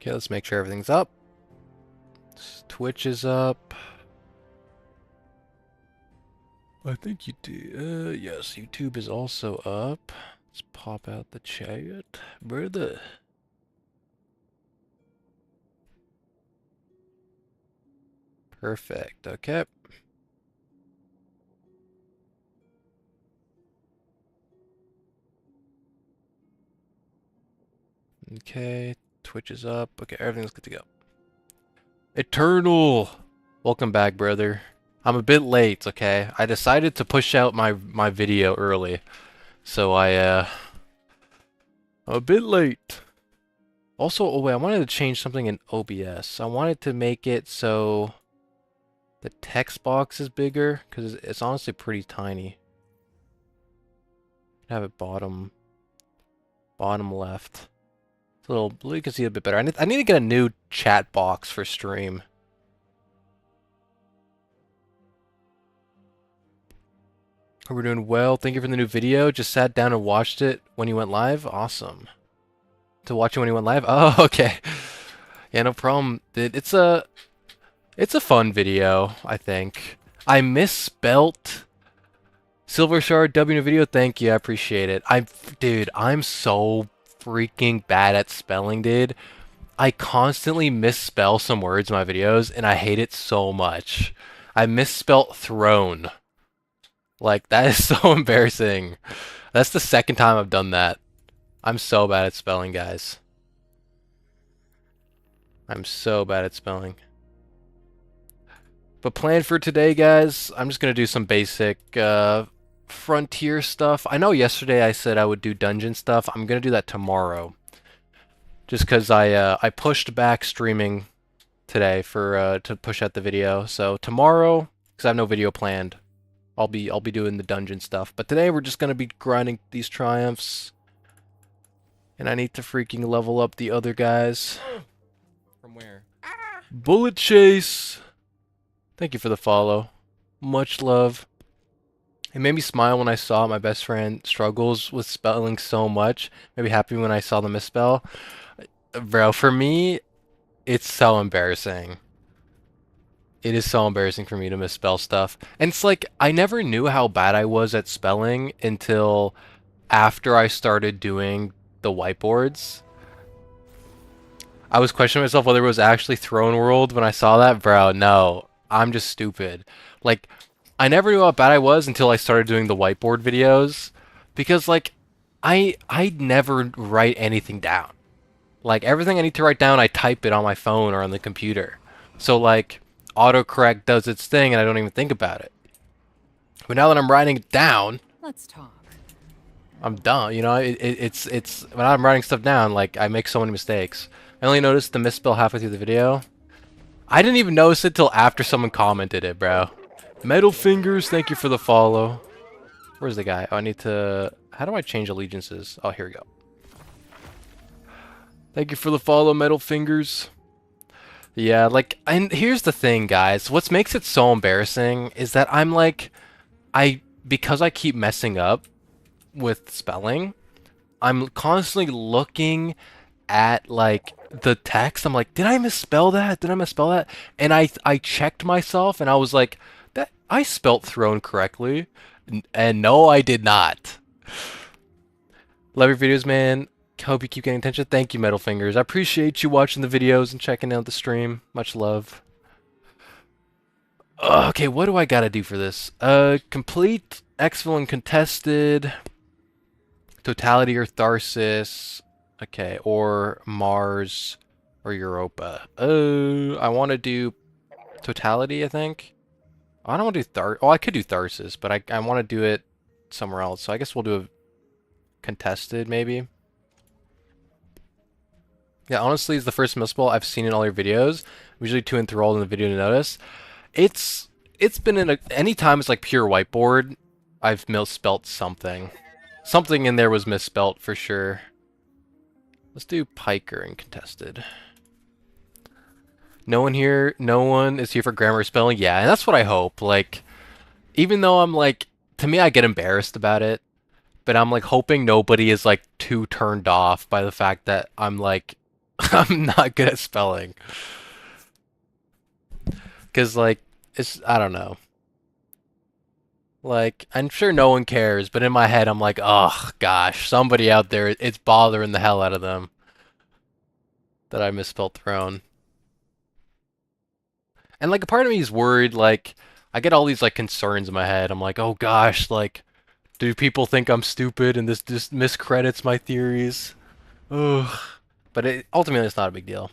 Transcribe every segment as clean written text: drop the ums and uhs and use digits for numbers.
Okay, let's make sure everything's up. Twitch is up. I think you do. Yes, YouTube is also up. Let's pop out the chat. Brother. Perfect. Okay. Okay, Twitch is up. Okay, everything's good to go. Eternal! Welcome back, brother. I'm a bit late, okay? I decided to push out my video early. So I'm a bit late. Also, oh wait, I wanted to change something in OBS. I wanted to make it so the text box is bigger, because it's honestly pretty tiny. Have it bottom left. It's a little, you can see it a bit better. I need to get a new chat box for stream. We're doing well. Thank you for the new video. Just sat down and watched it when you went live. Awesome. To watch it when you went live? Oh, okay. Yeah, no problem. It's a fun video, I think. I misspelt Silver Shard W in a video. Thank you. I appreciate it. Dude, I'm so freaking bad at spelling, dude. I constantly misspell some words in my videos, and I hate it so much. I misspelt throne. Like, that is so embarrassing. That's the second time I've done that. I'm so bad at spelling, guys. I'm so bad at spelling. But plan for today, guys, I'm just going to do some basic frontier stuff. I know yesterday I said I would do dungeon stuff. I'm going to do that tomorrow. Just because I pushed back streaming today for to push out the video. So tomorrow, because I have no video planned, I'll be doing the dungeon stuff. But today we're just going to be grinding these triumphs. And I need to freaking level up the other guys. From where? Bullet Chase! Thank you for the follow. Much love. It made me smile when I saw my best friend struggles with spelling so much. Made me happy when I saw the misspell. Bro, for me, it's so embarrassing. It is so embarrassing for me to misspell stuff. And it's like, I never knew how bad I was at spelling until after I started doing the whiteboards. I was questioning myself whether it was actually Throne World when I saw that. Bro, no. I'm just stupid. Like, I never knew how bad I was until I started doing the whiteboard videos. Because, like, I never write anything down. Like, everything I need to write down, I type it on my phone or on the computer. So, like, autocorrect does its thing and I don't even think about it. But now that I'm writing it down, let's talk. I'm done. You know, it's when I'm writing stuff down, like, I make so many mistakes. I only noticed the misspell halfway through the video. I didn't even notice it till after someone commented it, bro. Metal Fingers, thank you for the follow. Where's the guy? Oh, I need to... How do I change allegiances? Oh, here we go. Thank you for the follow, Metal Fingers. Yeah, like, and here's the thing, guys. What makes it so embarrassing is that I'm like... Because I keep messing up with spelling, I'm constantly looking at, like, the text. I'm like, did I misspell that? Did I misspell that? And I checked myself and I was like, that I spelt throne correctly. And no, I did not. Love your videos, man. Hope you keep getting attention. Thank you, Metal Fingers. I appreciate you watching the videos and checking out the stream. Much love. Okay, what do I gotta do for this? Complete Exfil and Contested. Totality or Tharsis. Okay, or Mars or Europa. I want to do Totality, I think. I don't want to do I could do Tharsis, but I want to do it somewhere else. So I guess we'll do a Contested, maybe. Yeah, honestly, it's the first misspell I've seen in all your videos. I'm usually too enthralled in the video to notice. It's been in any time it's like pure whiteboard, I've misspelt something. Something in there was misspelt for sure. Let's do Piker and Contested. No one is here for grammar or spelling. Yeah, and that's what I hope. Like, even though I'm like, to me, I get embarrassed about it, but I'm like hoping nobody is like too turned off by the fact that I'm like I'm not good at spelling. Because, like, I don't know. Like, I'm sure no one cares, but in my head, I'm like, oh, gosh, somebody out there, it's bothering the hell out of them that I misspelled throne. And, like, a part of me is worried, like, I get all these, like, concerns in my head. I'm like, oh, gosh, like, do people think I'm stupid and this just miscredits my theories? Ugh. But ultimately, it's not a big deal.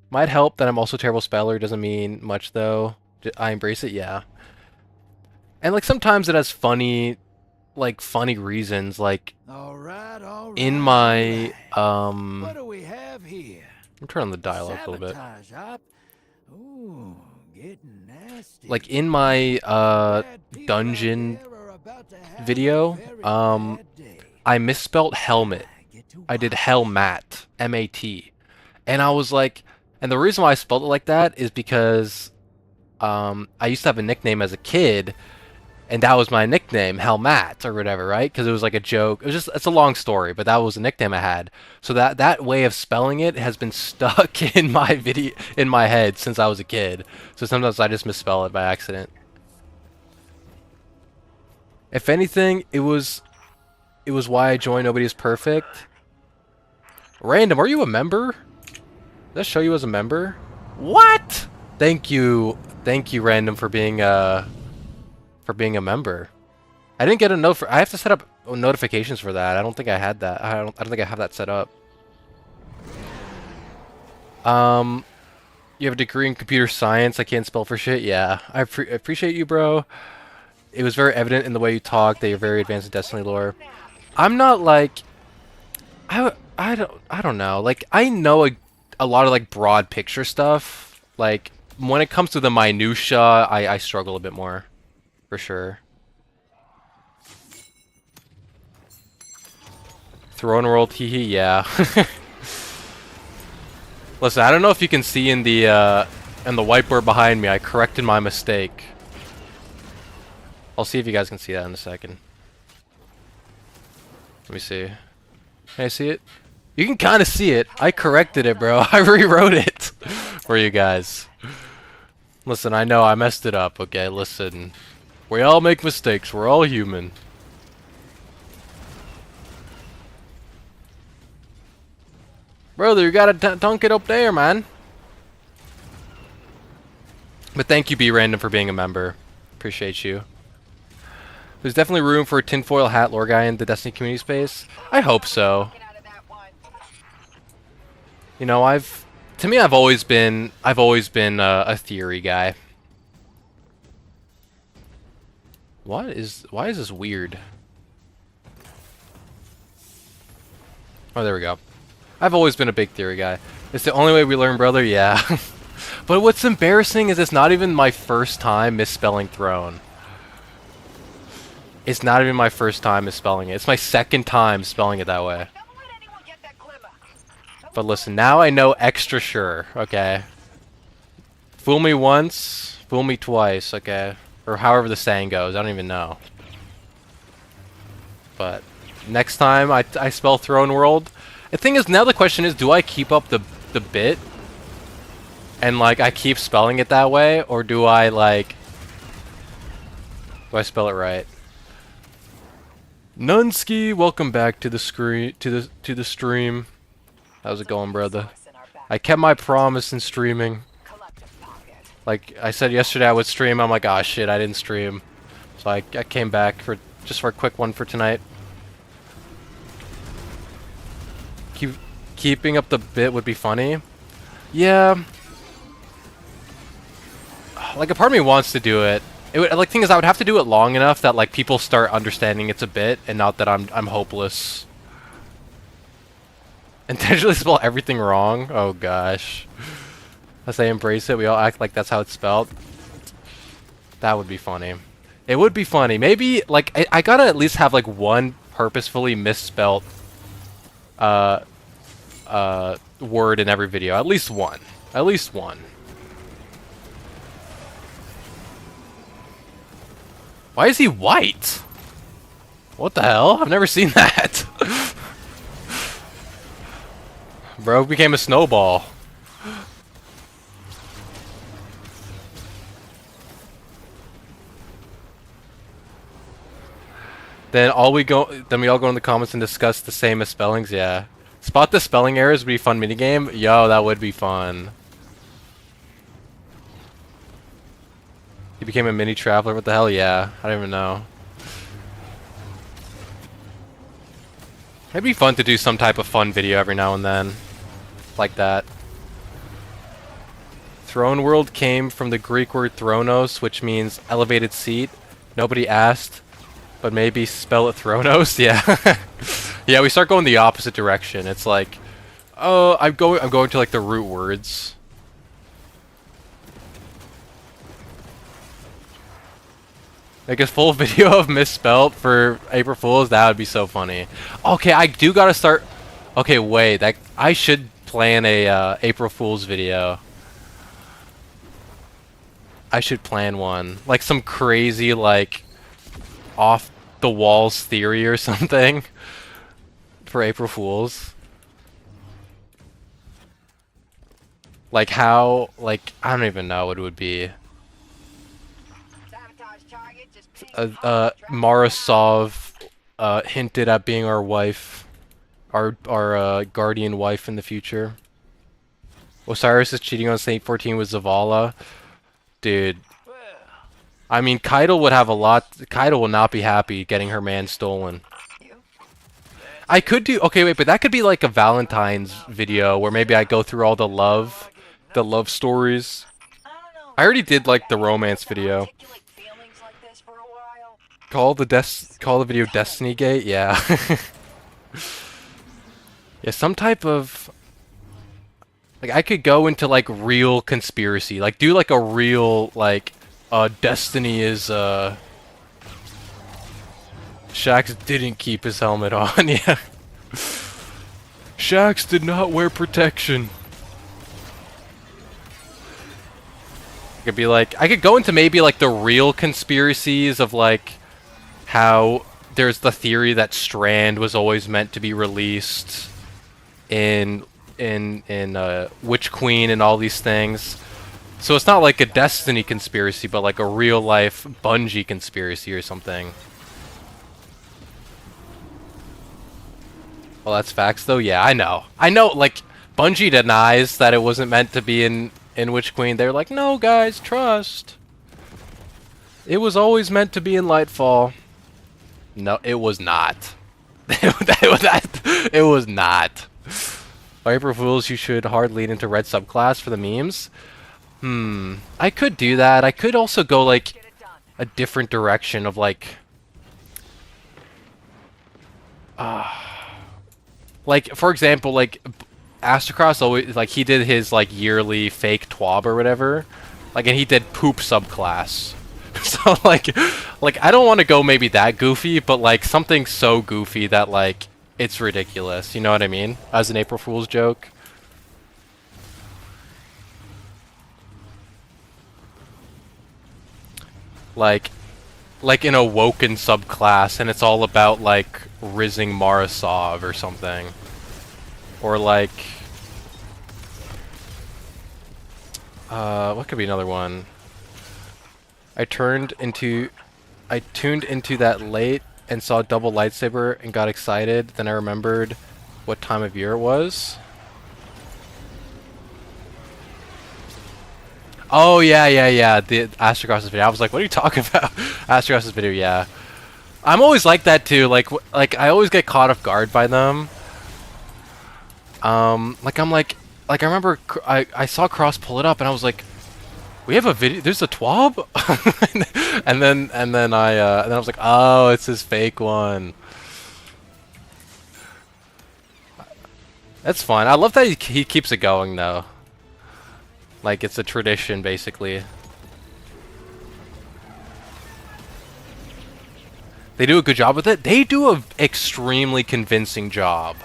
Might help that I'm also a terrible speller. Doesn't mean much, though. I embrace it, yeah. And, like, sometimes it has funny reasons, like All right, in my what do we have here? I'm turning the dialogue a little bit. Sabotage, huh? Ooh, getting nasty. Like in my Bad people out dungeon there are about to have a video, very bad day. I misspelled helmet. Get to I did watch. helmat, M-A-T. And I was like, and the reason why I spelled it like that is because I used to have a nickname as a kid, and that was my nickname, Helmat or whatever, right? Because it was like a joke. It's a long story, but that was a nickname I had. So that way of spelling it has been stuck in my head since I was a kid. So sometimes I just misspell it by accident. If anything, it was why I joined Nobody is Perfect. Random, are you a member? Did that show you as a member? What? Thank you, Random, for being a member. I didn't get a note for. I have to set up notifications for that. I don't think I had that. I don't think I have that set up. You have a degree in computer science. I can't spell for shit. Yeah, I appreciate you, bro. It was very evident in the way you talk that you're very advanced in Destiny lore. I'm not like. I don't know. Like I know a lot of like broad picture stuff. Like when it comes to the minutia, I struggle a bit more, for sure. Throne World, hee, yeah. Listen, I don't know if you can see in the whiteboard behind me, I corrected my mistake. I'll see if you guys can see that in a second. Let me see. Can I see it? You can kind of see it. I corrected it, bro. I rewrote it for you guys. Listen, I know I messed it up, okay? Listen. We all make mistakes. We're all human. Brother, you gotta dunk it up there, man. But thank you, B-Random, for being a member. Appreciate you. There's definitely room for a tinfoil hat lore guy in the Destiny community space. I hope so. You know, I've always been a theory guy. Why is this weird? Oh, there we go. I've always been a big theory guy. It's the only way we learn, brother. Yeah. But what's embarrassing is it's not even my first time misspelling throne. It's not even my first time misspelling it. It's my second time spelling it that way. But listen, now I know extra sure, okay? Fool me once, fool me twice, okay? Or however the saying goes, I don't even know. But next time I spell Throne World, the thing is, now the question is, do I keep up the bit? And like, I keep spelling it that way, or do I like... Do I spell it right? Nunsky, welcome back to the stream. How's it going, brother? I kept my promise in streaming. Like I said yesterday I would stream, I'm like, ah, shit, I didn't stream. So I came back just for a quick one for tonight. Keeping up the bit would be funny. Yeah. Like a part of me wants to do it. Like, thing is, I would have to do it long enough that like people start understanding it's a bit, and not that I'm hopeless. Intentionally spell everything wrong. Oh gosh. As they embrace it, we all act like that's how it's spelled. That would be funny. It would be funny. Maybe like I gotta at least have like one purposefully misspelled word in every video. At least one. At least one. Why is he white? What the hell? I've never seen that. Bro became a snowball. Then we all go in the comments and discuss the same misspellings. Yeah, spot the spelling errors would be a fun minigame. Yo, that would be fun. He became a mini traveler. What the hell? Yeah, I don't even know. It'd be fun to do some type of fun video every now and then, like that. Throne world came from the Greek word thronos, which means elevated seat. Nobody asked, but maybe spell it Thronos. Yeah, yeah. We start going the opposite direction. It's like, oh, I'm going to like the root words. Like a full video of misspelt for April Fools. That would be so funny. Okay, I do gotta start. Okay, wait. I should plan a April Fools video. I should plan one, like some crazy like off the walls theory or something for April Fools. Like how, like I don't even know what it would be. Marasov hinted at being our wife, our guardian wife in the future. Osiris is cheating on Saint 14 with Zavala. Dude. I mean, Keitel would have a lot. Keitel will not be happy getting her man stolen. I could do. Okay, wait, but that could be like a Valentine's video where maybe I go through all the love stories. I already did like the romance video. Call the video Destiny Gate. Yeah. Yeah, some type of. Like I could go into like real conspiracy, like do like a real like Destiny is Shax didn't keep his helmet on. Yeah, Shax did not wear protection. I could be like, I could go into maybe like the real conspiracies of like how there's the theory that Strand was always meant to be released in Witch Queen and all these things. So it's not like a Destiny conspiracy, but like a real life Bungie conspiracy or something. Well, that's facts though. Yeah, I know. Like Bungie denies that it wasn't meant to be in Witch Queen. They're like, no guys, trust. It was always meant to be in Lightfall. No, it was not. It was not. April Fools, you should hard lead into red subclass for the memes. I could do that. I could also go like a different direction of like for example, like Astrocross always like he did his like yearly fake twab or whatever. Like and he did poop subclass. So like I don't want to go maybe that goofy, but like something so goofy that like it's ridiculous, you know what I mean? As an April Fool's joke. Like an awoken subclass, and it's all about like rizzing Marasov or something. Or like what could be another one? I tuned into that late and saw double lightsaber and got excited. Then I remembered what time of year it was. Oh yeah. The Astrocross's video. I was like, what are you talking about? Astrocross's video. Yeah. I'm always like that too. Like I always get caught off guard by them. Like I remember I saw Cross pull it up and I was like, we have a video. There's a twab, and then I was like, oh, it's his fake one. That's fun. I love that he keeps it going though. Like it's a tradition, basically. They do a good job with it. They do a extremely convincing job.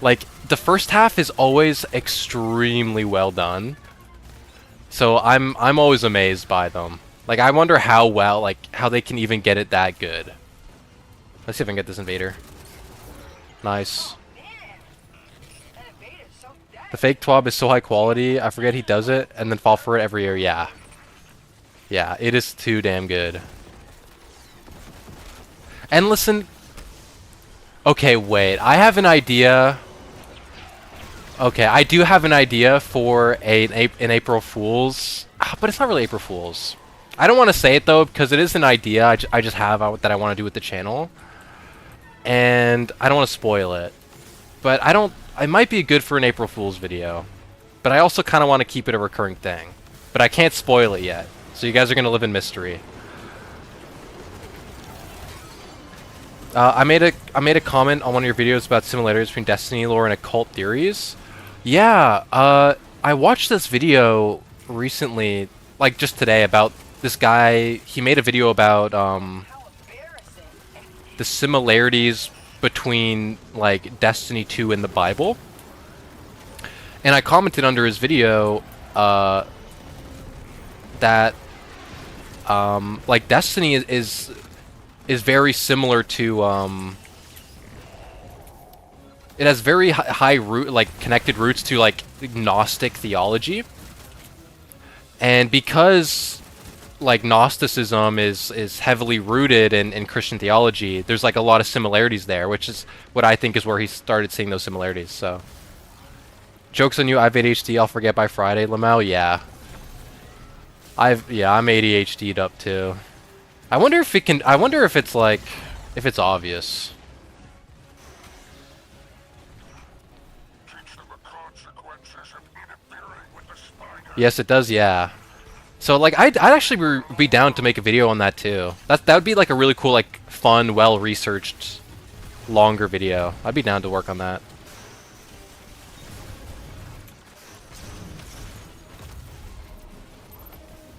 Like the first half is always extremely well done. So I'm always amazed by them. Like I wonder how they can even get it that good. Let's see if I can get this invader. Nice. The fake twab is so high quality, I forget he does it, and then fall for it every year. Yeah. Yeah, it is too damn good. And listen... Okay, wait. I have an idea. Okay, I do have an idea for an April Fool's... But it's not really April Fool's. I don't want to say it, though, because it is an idea I just have that I want to do with the channel. And I don't want to spoil it. But I don't... It might be good for an April Fool's video. But I also kind of want to keep it a recurring thing. But I can't spoil it yet. So you guys are going to live in mystery. I made a comment on one of your videos about similarities between Destiny lore and occult theories. Yeah, I watched this video recently, like just today, about this guy. He made a video about the similarities between like Destiny 2 and the Bible. And I commented under his video that like Destiny is very similar to it has very high root, like connected roots to like Gnostic theology. And because like Gnosticism is heavily rooted in Christian theology, there's like a lot of similarities there, which is what I think is where he started seeing those similarities. So joke's on you, I've ADHD, I'll forget by Friday, Lamau. Yeah. I'm ADHD'd up too. I wonder if it can. I wonder if it's like, if it's obvious. Yes, it does. Yeah. So like, I'd actually be down to make a video on that too. That would be like a really cool, like, fun, well-researched, longer video. I'd be down to work on that.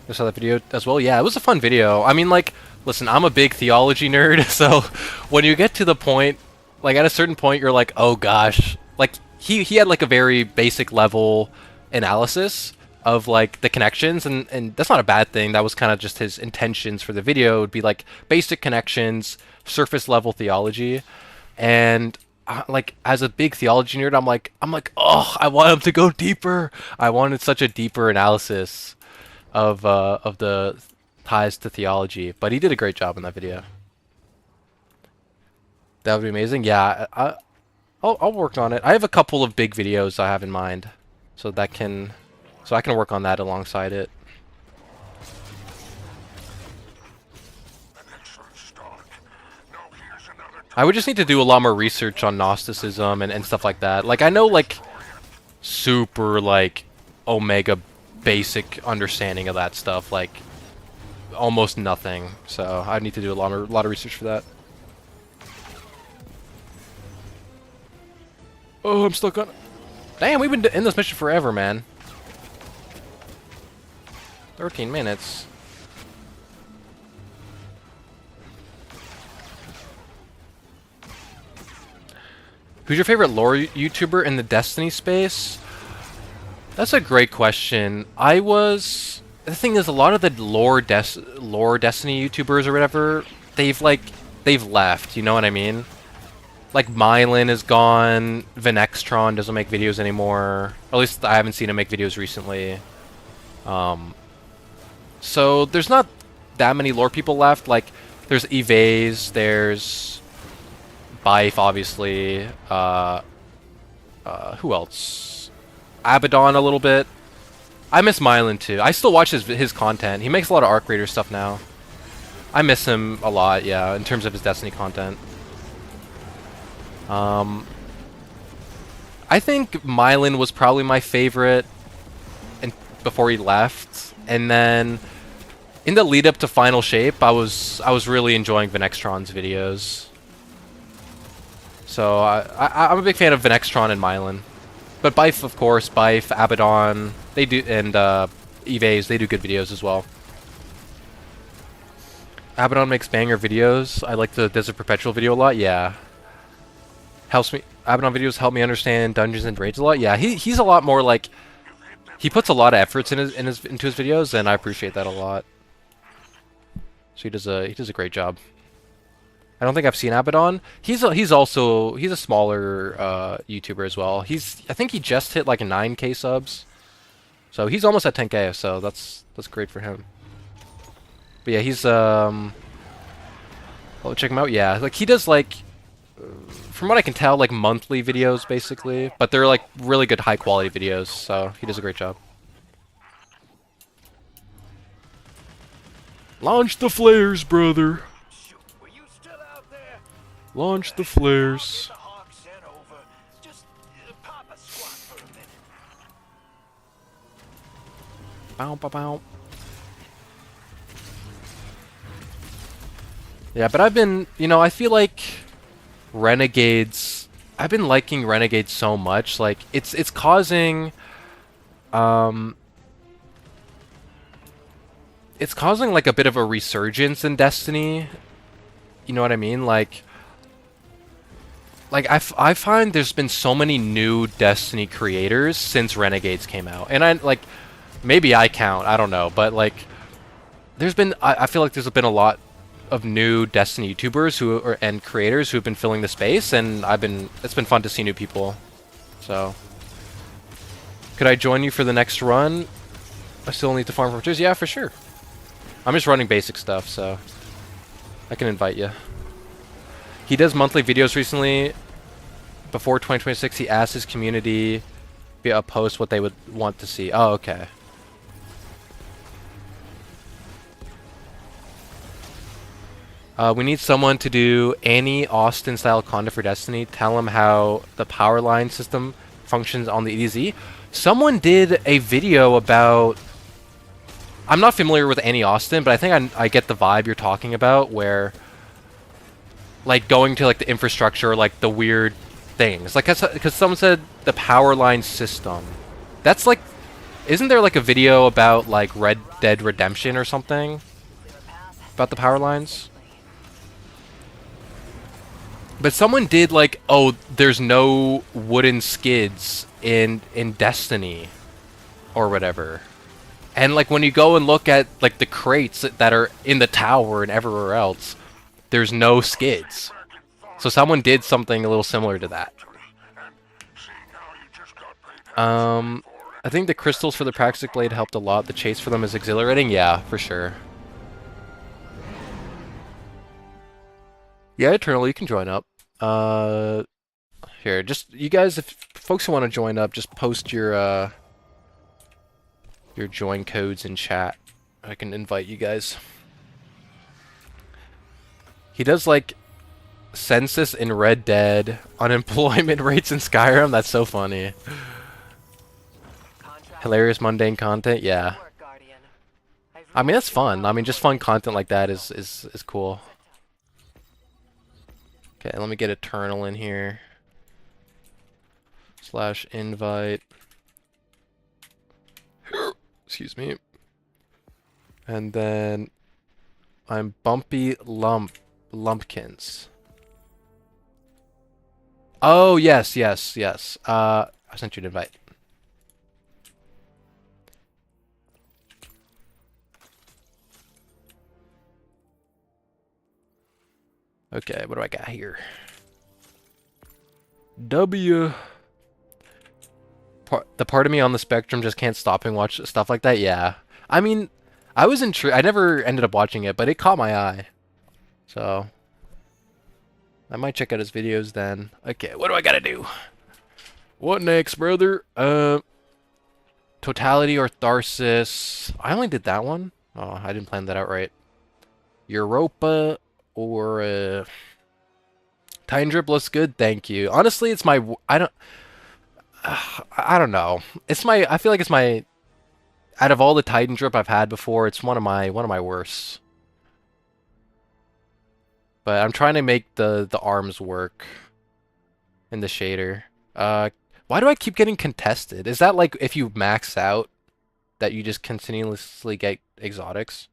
I saw that video as well. Yeah, it was a fun video. I mean, like, listen, I'm a big theology nerd, so when you get to the point, like, at a certain point, you're like, oh gosh. Like, he had, like, a very basic level analysis of, like, the connections, and that's not a bad thing. That was kind of just his intentions for the video. It would be, like, basic connections, surface level theology, and... like, as a big theology nerd, I'm like, oh, I want him to go deeper. I wanted such a deeper analysis of the ties to theology, but he did a great job in that video. That would be amazing. Yeah, I'll work on it. I have a couple of big videos I have in mind, so I can work on that alongside it. I would just need to do a lot more research on Gnosticism and stuff like that. Like, I know, like, super, like, Omega basic understanding of that stuff, like almost nothing. So I need to do a lot of research for that. Oh, I'm stuck on. Damn, we've been in this mission forever, man. 13 minutes. Who's your favorite lore YouTuber in the Destiny space? That's a great question. The thing is, a lot of the lore Destiny YouTubers or whatever, they've left, you know what I mean? Like, Mylan is gone, Venextron doesn't make videos anymore. Or at least I haven't seen him make videos recently. So there's not that many lore people left. Like, there's Evase, there's Bife, obviously. Who else? Abaddon a little bit. I miss Mylan too. I still watch his content. He makes a lot of Arc Raider stuff now. I miss him a lot, yeah, in terms of his Destiny content. I think Mylan was probably my favorite before he left, and then in the lead up to Final Shape, I was really enjoying Venextron's videos. So I'm a big fan of Venextron and Mylan. But Bife, of course, Bife, Abaddon, they do, and Evase, they do good videos as well. Abaddon makes banger videos. I like the Desert Perpetual video a lot. Yeah, helps me. Abaddon videos help me understand dungeons and raids a lot. Yeah, he's a lot more like, he puts a lot of efforts into his videos, and I appreciate that a lot. So he does a great job. I don't think I've seen Abaddon. He's also he's a smaller YouTuber as well. I think he just hit like 9K subs. So he's almost at 10K, so that's great for him. But yeah, he's oh, check him out. Yeah, like he does like from what I can tell like monthly videos basically, but they're like really good high quality videos, so he does a great job. Launch the flares, brother. Shoot, were you still out there? Launch the flares. Get the hawk sent over. Just pop a squat for a minute. Bow, bow, bow. Yeah, but I've been, I feel like Renegades. I've been liking Renegades so much. Like it's causing, um, it's causing like a bit of a resurgence in Destiny. You know what I mean? I find there's been so many new Destiny creators since Renegades came out, and I like maybe I count. I don't know, but like there's been I feel like there's been a lot of new Destiny YouTubers and creators who've been filling the space, and it's been fun to see new people. So, could I join you for the next run? I still need to farm frontiers. Yeah, for sure. I'm just running basic stuff, so I can invite you. He does monthly videos recently. Before 2026, he asked his community via a post what they would want to see. Oh, okay. We need someone to do Annie Austin style content for Destiny. Tell him how the power line system functions on the EDZ. Someone did a video about. I'm not familiar with Annie Austin, but I think I get the vibe you're talking about, where like going to like the infrastructure, like the weird things, like because someone said the power line system. That's like, isn't there like a video about like Red Dead Redemption or something about the power lines? But someone did like, oh, there's no wooden skids in Destiny or whatever. And like when you go and look at like the crates that are in the tower and everywhere else, there's no skids. So someone did something a little similar to that. I think the crystals for the Praxic Blade helped a lot. The chase for them is exhilarating. Yeah, for sure. Yeah, Eternal, you can join up. Here, just you guys, if folks who want to join up, just post your join codes in chat. I can invite you guys. He does like census in Red Dead, unemployment rates in Skyrim. That's so funny. Hilarious mundane content. Yeah. I mean that's fun. I mean just fun content like that is cool. Okay, let me get Eternal in here. / invite. Excuse me. And then I'm Bumpy Lumpkins. Oh yes. I sent you an invite. Okay, what do I got here? W. The part of me on the spectrum just can't stop and watch stuff like that. Yeah, I mean, I was intrigued. I never ended up watching it, but it caught my eye. So I might check out his videos then. Okay, what do I gotta do? What next, brother? Totality or Tharsis? I only did that one. Oh, I didn't plan that out right. Europa or Titan Drip looks good, thank you. Honestly, it's my I don't know. I feel like it's my out of all the Titan Drip I've had before, it's one of my worst. But I'm trying to make the arms work in the shader. Why do I keep getting contested? Is that like if you max out that you just continuously get exotics?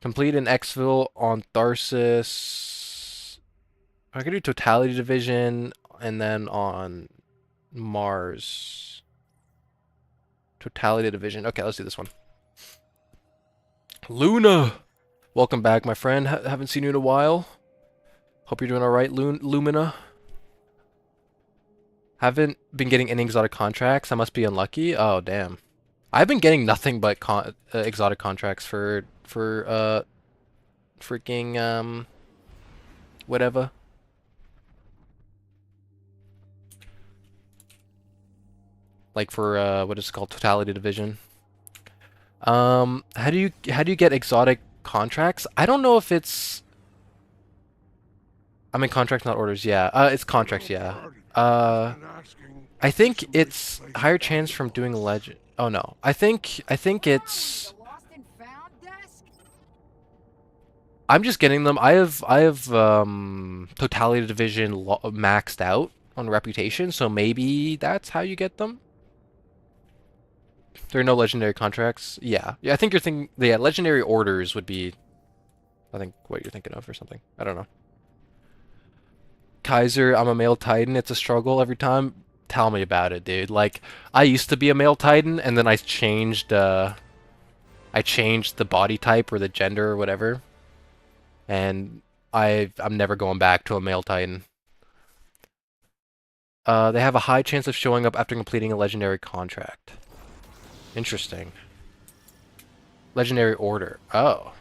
Complete an exfil on Tharsis. I can do Totality Division and then on Mars. Totality Division. Okay, let's do this one. Luna! Welcome back, my friend. Haven't seen you in a while. Hope you're doing alright, Lumina. Haven't been getting any exotic contracts. I must be unlucky. Oh, damn. I've been getting nothing but exotic contracts for freaking whatever. Like for what is it called, Totality Division. How do you get exotic contracts? I don't know if it's. I mean contracts, not orders. Yeah, it's contracts. Yeah. I think it's higher chance from doing legend. Oh no, I think it's. I'm just getting them. I have Totality Division maxed out on reputation, so maybe that's how you get them. There are no legendary contracts. Yeah, I think you're thinking. Yeah, legendary orders would be. I think what you're thinking of or something. I don't know. Kaiser, I'm a male Titan. It's a struggle every time. Tell me about it, dude. Like, I used to be a male Titan, and then I changed the body type or the gender or whatever, and I'm never going back to a male Titan. They have a high chance of showing up after completing a legendary contract. Interesting. Legendary order. Oh.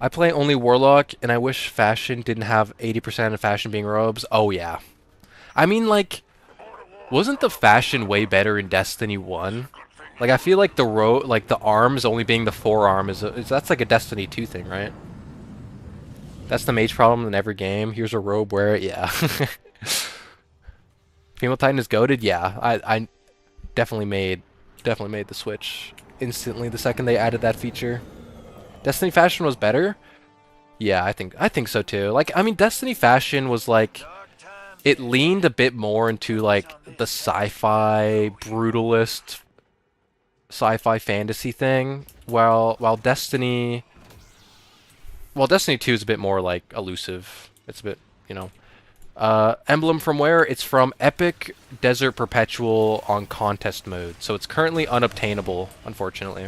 I play only Warlock, and I wish fashion didn't have 80% of fashion being robes. Oh, yeah. I mean, like, wasn't the fashion way better in Destiny 1? Like, I feel like the arms only being the forearm that's like a Destiny 2 thing, right? That's the mage problem in every game. Here's a robe, wear it, yeah. Female Titan is goated, yeah. I definitely made the switch instantly the second they added that feature. Destiny fashion was better? Yeah, I think so too. Like, I mean, Destiny fashion was like, it leaned a bit more into like the sci-fi brutalist sci-fi fantasy thing, while Destiny 2 is a bit more like elusive. It's a bit, you know. Emblem from where? It's from Epic Desert Perpetual on contest mode, so it's currently unobtainable, unfortunately.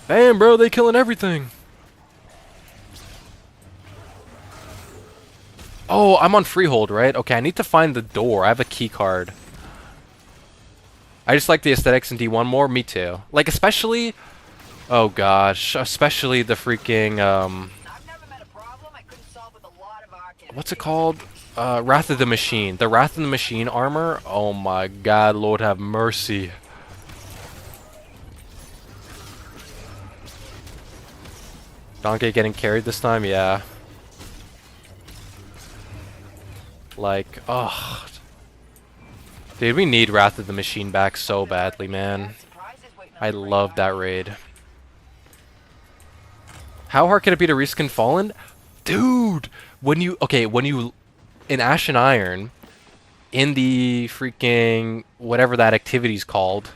Damn, bro, they killing everything. Oh, I'm on freehold, right? Okay, I need to find the door. I have a key card. I just like the aesthetics in D1 more. Me too. Like, especially... Oh, gosh. Especially the freaking, what's it called? Wrath of the Machine. The Wrath of the Machine armor? Oh my god, Lord have mercy. Donkey getting carried this time? Yeah. Like, oh. Dude, we need Wrath of the Machine back so badly, man. I love that raid. How hard can it be to reskin Fallen? Dude! When you in Ash and Iron, in the freaking, whatever that activity's called,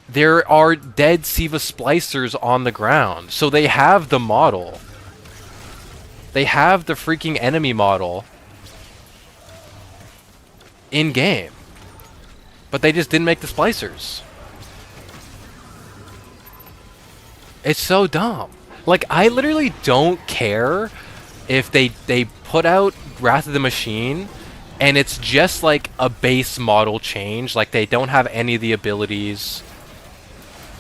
there are dead Siva splicers on the ground. So they have the model. They have the freaking enemy model in-game. But they just didn't make the splicers. It's so dumb. Like, I literally don't care if they put out Wrath of the Machine and it's just like a base model change. Like, they don't have any of the abilities.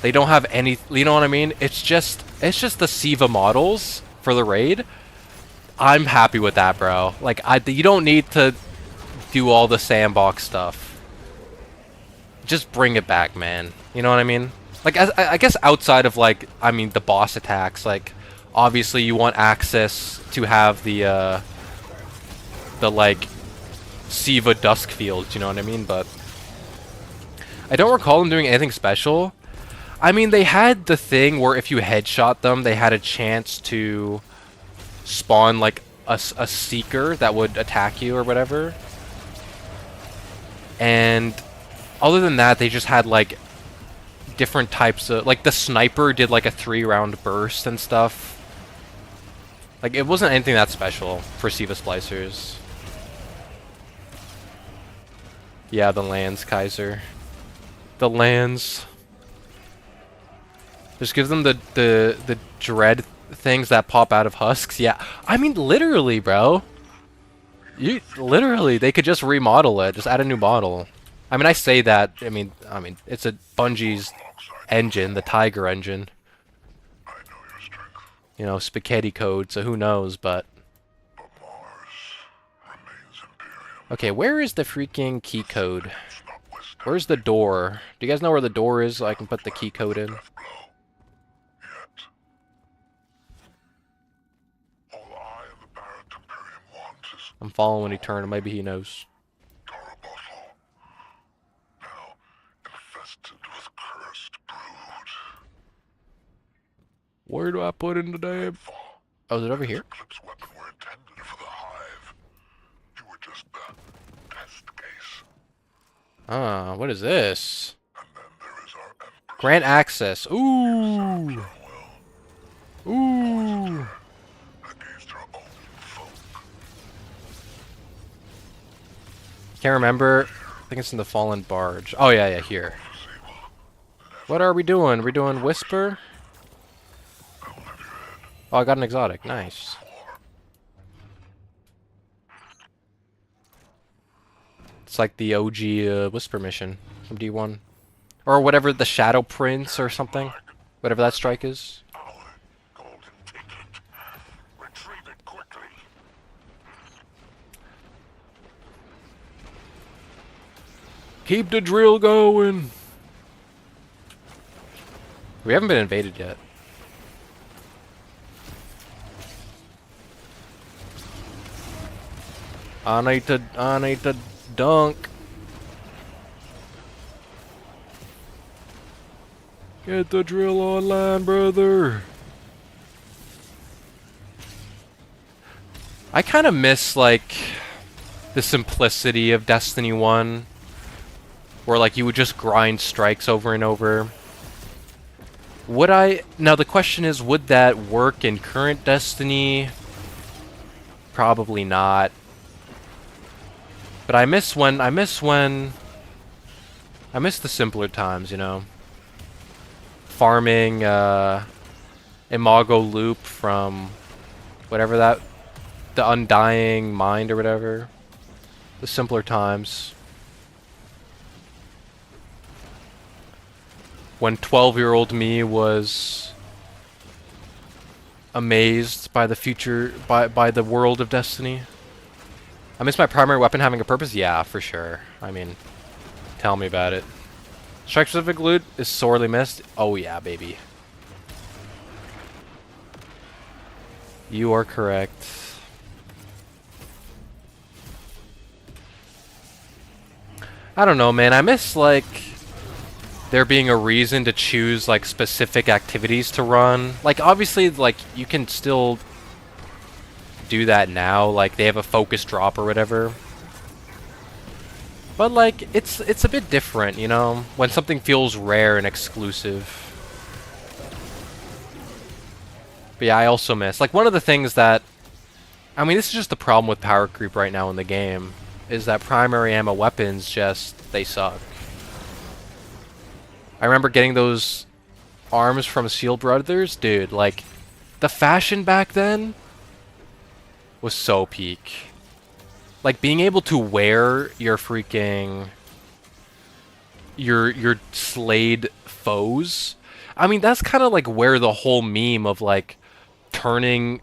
They don't have any, you know what I mean? It's just the Siva models for the raid. I'm happy with that, bro. Like, you don't need to do all the sandbox stuff. Just bring it back, man. You know what I mean? Like, I guess outside of, like, I mean, the boss attacks, like, obviously you want access to have the like, Siva Dusk Fields, you know what I mean? But I don't recall them doing anything special. I mean, they had the thing where if you headshot them, they had a chance to spawn, like, a Seeker that would attack you or whatever. And other than that, they just had, like, different types of, like, the Sniper did, like, a 3-round burst and stuff. Like, it wasn't anything that special for Siva Splicers. Yeah, the lands, Kaiser. The lands. Just gives them the dread things that pop out of husks. Yeah, I mean literally, bro. You literally, they could just remodel it, just add a new model. I mean, I say that. I mean, it's a Bungie's engine, the Tiger engine. I know your strength, You know, spaghetti code. So who knows? But but Mars remains Imperium. okay, where is the freaking key code? It's not West Where's the door? Do you guys know where the door is so I can put the key code in? death blow. Yet, all I and the Barrett Imperium want is I'm following Eternal. Maybe he knows. Tarabosso, now infested with cursed brood. Where do I put in the damn? Oh, is it over here? Eclipse weapon were intended for the hive. You were just the test case. Ah, what is this? And then there is our Empress Grant access. Ooh. will Ooh. against her own folk. Can't remember. I think it's in the Fallen Barge. Oh, yeah, here. What are we doing? We're doing Whisper? Oh, I got an exotic. Nice. It's like the OG Whisper mission from D1. Or whatever, the Shadow Prince or something. Whatever that strike is. Our golden ticket. Retrieve it quickly. Keep the drill going. We haven't been invaded yet. I need to dunk. Get the drill online, brother. I kind of miss, like, the simplicity of Destiny 1. Where, like, you would just grind strikes over and over. Would I... Now, the question is, would that work in current Destiny? Probably not. But I miss the simpler times, you know? Farming, Imago Loop from... whatever that... The Undying Mind or whatever. The simpler times. When 12-year-old me was amazed by the future, by the world of Destiny. I miss my primary weapon having a purpose? Yeah, for sure. I mean, tell me about it. Strike-specific loot is sorely missed? Oh yeah, baby. You are correct. I don't know, man. I miss, like, there being a reason to choose, like, specific activities to run. Like, obviously, like, you can still do that now. Like, they have a focus drop or whatever. But, like, it's a bit different, you know? When something feels rare and exclusive. But yeah, I also miss... Like, one of the things that... I mean, this is just the problem with power creep right now in the game. Is that primary ammo weapons just... They suck. I remember getting those arms from Seal Brothers. Dude, like, the fashion back then was so peak. Like, being able to wear your freaking... Your slayed foes. I mean, that's kind of like where the whole meme of, like, turning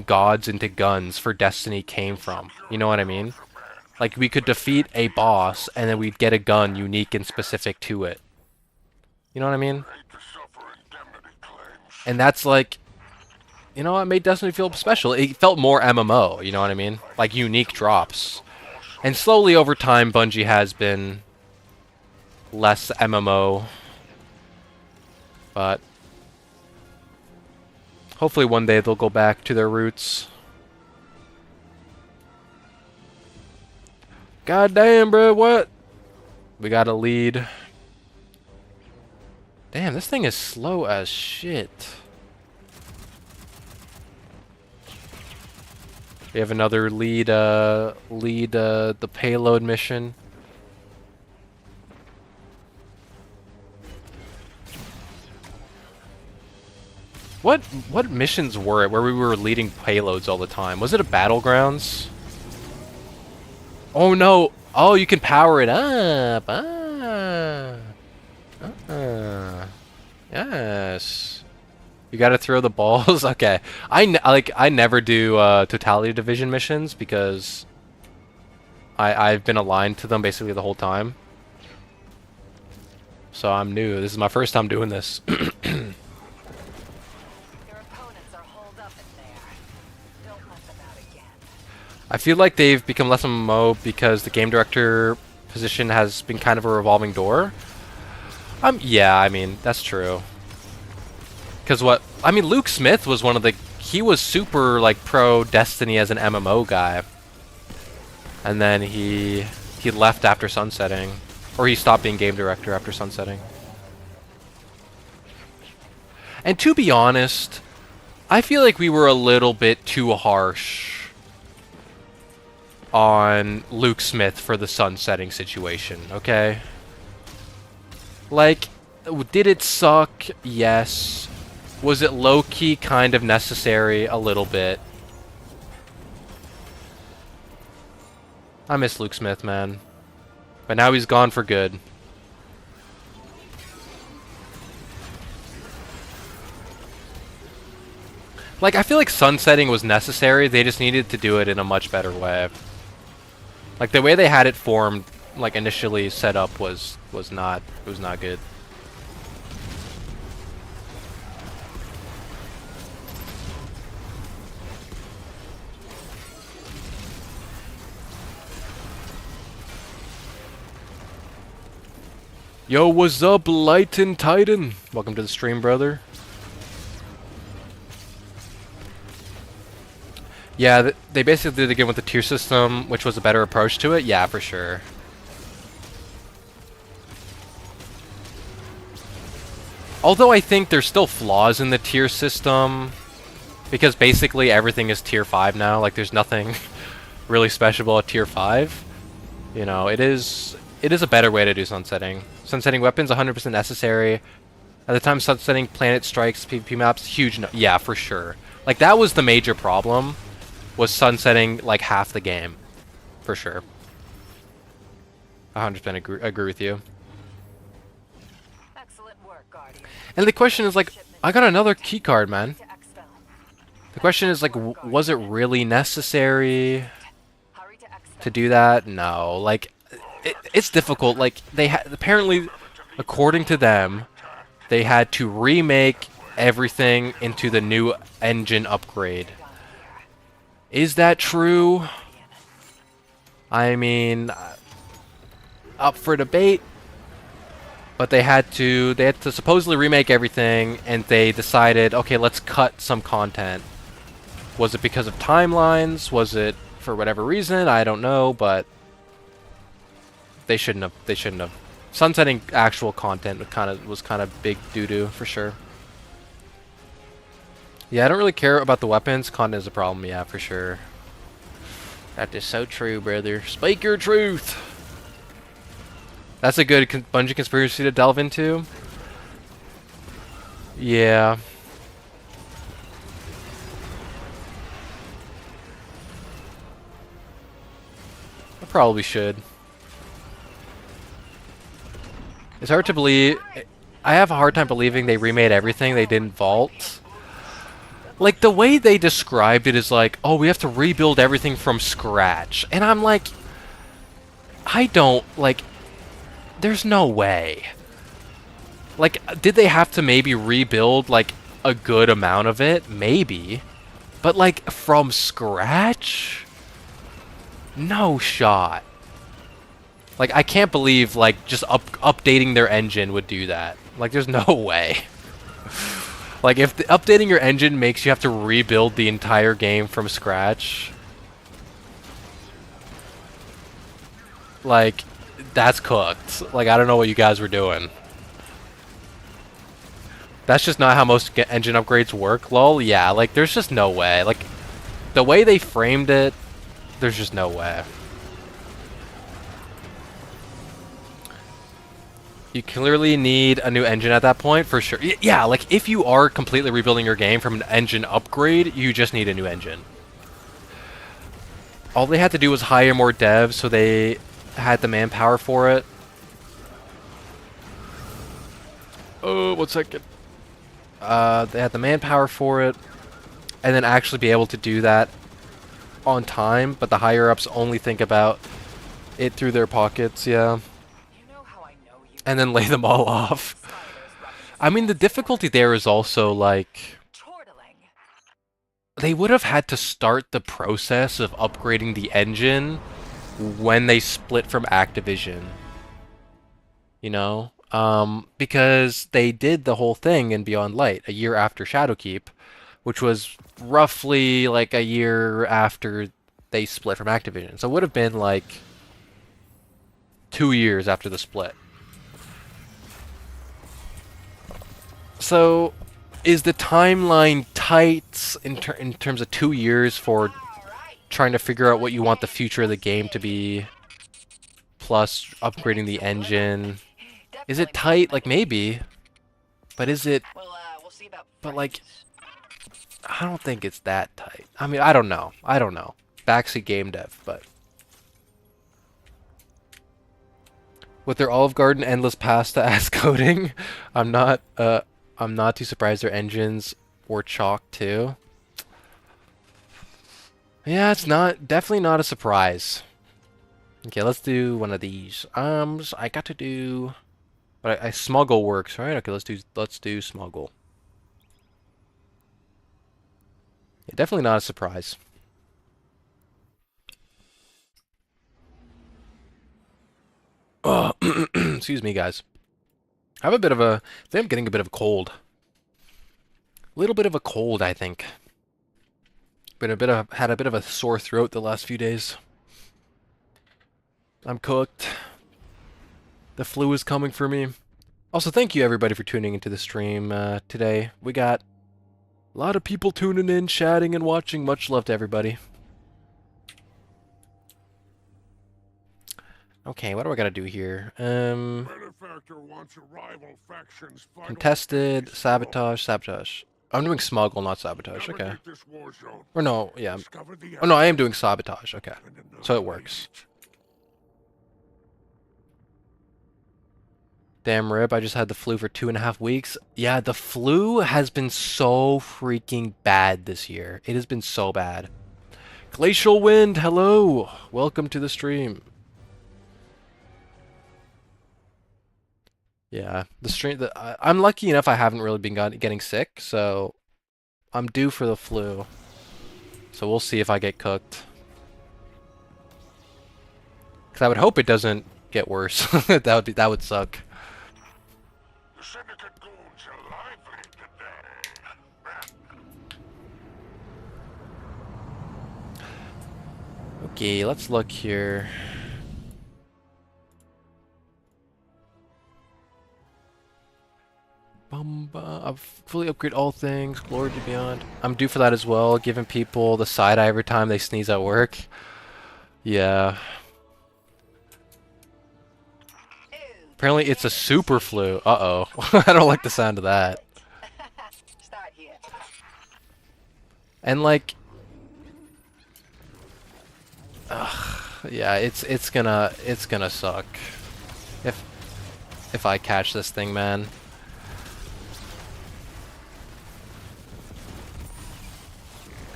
gods into guns for Destiny came from. You know what I mean? Like, we could defeat a boss, and then we'd get a gun unique and specific to it. You know what I mean? And that's like, you know what made Destiny feel special? It felt more MMO, you know what I mean? Like unique drops. And slowly over time, Bungie has been less MMO. But hopefully one day they'll go back to their roots. God damn, bro, what? We got a lead. Damn, this thing is slow as shit. We have another lead the payload mission. What missions were it where we were leading payloads all the time? Was it a battlegrounds? Oh no! Oh, you can power it up. Yes. You gotta throw the balls. Okay. I never do totality division missions because I've been aligned to them basically the whole time. So I'm new. This is my first time doing this. I feel like they've become less MMO because the game director position has been kind of a revolving door. Yeah, I mean, that's true. Because I mean, Luke Smith was one of the... He was super, like, pro Destiny as an MMO guy. And then he left after sunsetting. Or he stopped being game director after sunsetting. And to be honest, I feel like we were a little bit too harsh on Luke Smith for the sunsetting situation, okay? Like, did it suck? Yes. Was it low-key kind of necessary? A little bit. I miss Luke Smith, man. But now he's gone for good. Like, I feel like sunsetting was necessary, they just needed to do it in a much better way. Like, the way they had it formed, like, initially set up was not good. Yo, what's up, Light and Titan? Welcome to the stream, brother. Yeah, they basically did it again with the tier system, which was a better approach to it. Yeah, for sure. Although I think there's still flaws in the tier system, because basically everything is tier 5 now. Like, there's nothing really special at tier 5. You know, it is a better way to do sunsetting. Sunsetting weapons, 100% necessary. At the time sunsetting planet strikes, PvP maps, huge no. Yeah, for sure. Like, that was the major problem, was sunsetting, like, half the game. For sure. 100% agree with you. Excellent work, Guardian. And the question is, like, I got another keycard, man. The question is, like, was it really necessary to do that? No. Like, it's difficult. Like, they apparently, according to them, they had to remake everything into the new engine upgrade. Is that true? I mean, up for debate. But they had to supposedly remake everything, and they decided, okay, let's cut some content. Was it because of timelines? Was it for whatever reason? I don't know, but they shouldn't have. Sunsetting actual content was kind of big doo-doo for sure. Yeah, I don't really care about the weapons. Content is a problem, yeah, for sure. That is so true, brother. Speak your truth! That's a good Bungie conspiracy to delve into. Yeah. I probably should. It's hard to believe. I have a hard time believing they remade everything they didn't vault. Like, the way they described it is like, oh, we have to rebuild everything from scratch. And I'm like, I don't, like, there's no way. Like, did they have to maybe rebuild, like, a good amount of it? Maybe. But, like, from scratch? No shot. Like, I can't believe, like, just updating their engine would do that. Like, there's no way. Like, if updating your engine makes you have to rebuild the entire game from scratch, like, that's cooked. Like, I don't know what you guys were doing. That's just not how most engine upgrades work, lol. Yeah, like, there's just no way. Like, the way they framed it, there's just no way. You clearly need a new engine at that point, for sure. Yeah, like, if you are completely rebuilding your game from an engine upgrade, you just need a new engine. All they had to do was hire more devs, so they had the manpower for it. Oh, 1 second. They had the manpower for it, and then actually be able to do that on time, but the higher-ups only think about it through their pockets, yeah. And then lay them all off. I mean, the difficulty there is also, like, they would have had to start the process of upgrading the engine when they split from Activision. You know? Because they did the whole thing in Beyond Light a year after Shadowkeep, which was roughly like a year after they split from Activision. So it would have been like 2 years after the split. So is the timeline tight in terms of 2 years for trying to figure out what you want the future of the game to be, plus upgrading the engine? Is it tight? Like, maybe. But is it... But, like... I don't think it's that tight. I mean, I don't know. I don't know. Backseat game dev, but... With their Olive Garden endless pasta ass coding, I'm not too surprised their engines were chalk too. Yeah, it's definitely not a surprise. Okay, let's do one of these. I got to do... But I smuggle works, right? Okay, let's do smuggle. Yeah, definitely not a surprise. Oh, excuse me, guys. I have a bit of a... I think I'm getting a bit of a cold. A little bit of a cold, I think. Had a bit of a sore throat the last few days. I'm cooked. The flu is coming for me. Also, thank you everybody for tuning into the stream today. We got a lot of people tuning in, chatting, and watching. Much love to everybody. Okay, what do I gotta do here? Contested, sabotage, sabotage. I'm doing smuggle, not sabotage. Okay. Or no, yeah. Oh no, I am doing sabotage. Okay. So it works. Damn rip, I just had the flu for 2.5 weeks. Yeah, the flu has been so freaking bad this year. It has been so bad. Glacial Wind, hello! Welcome to the stream. Yeah, the stream. I'm lucky enough I haven't really been getting sick, so I'm due for the flu. So we'll see if I get cooked. Because I would hope it doesn't get worse. That would suck. The syndicate goons are lively today. Okay, let's look here. I've fully upgraded all things. Glory to Beyond. I'm due for that as well, giving people the side eye every time they sneeze at work. Yeah. Apparently it's a super flu. Uh-oh. I don't like the sound of that. And like... yeah, it's gonna suck. If I catch this thing, man.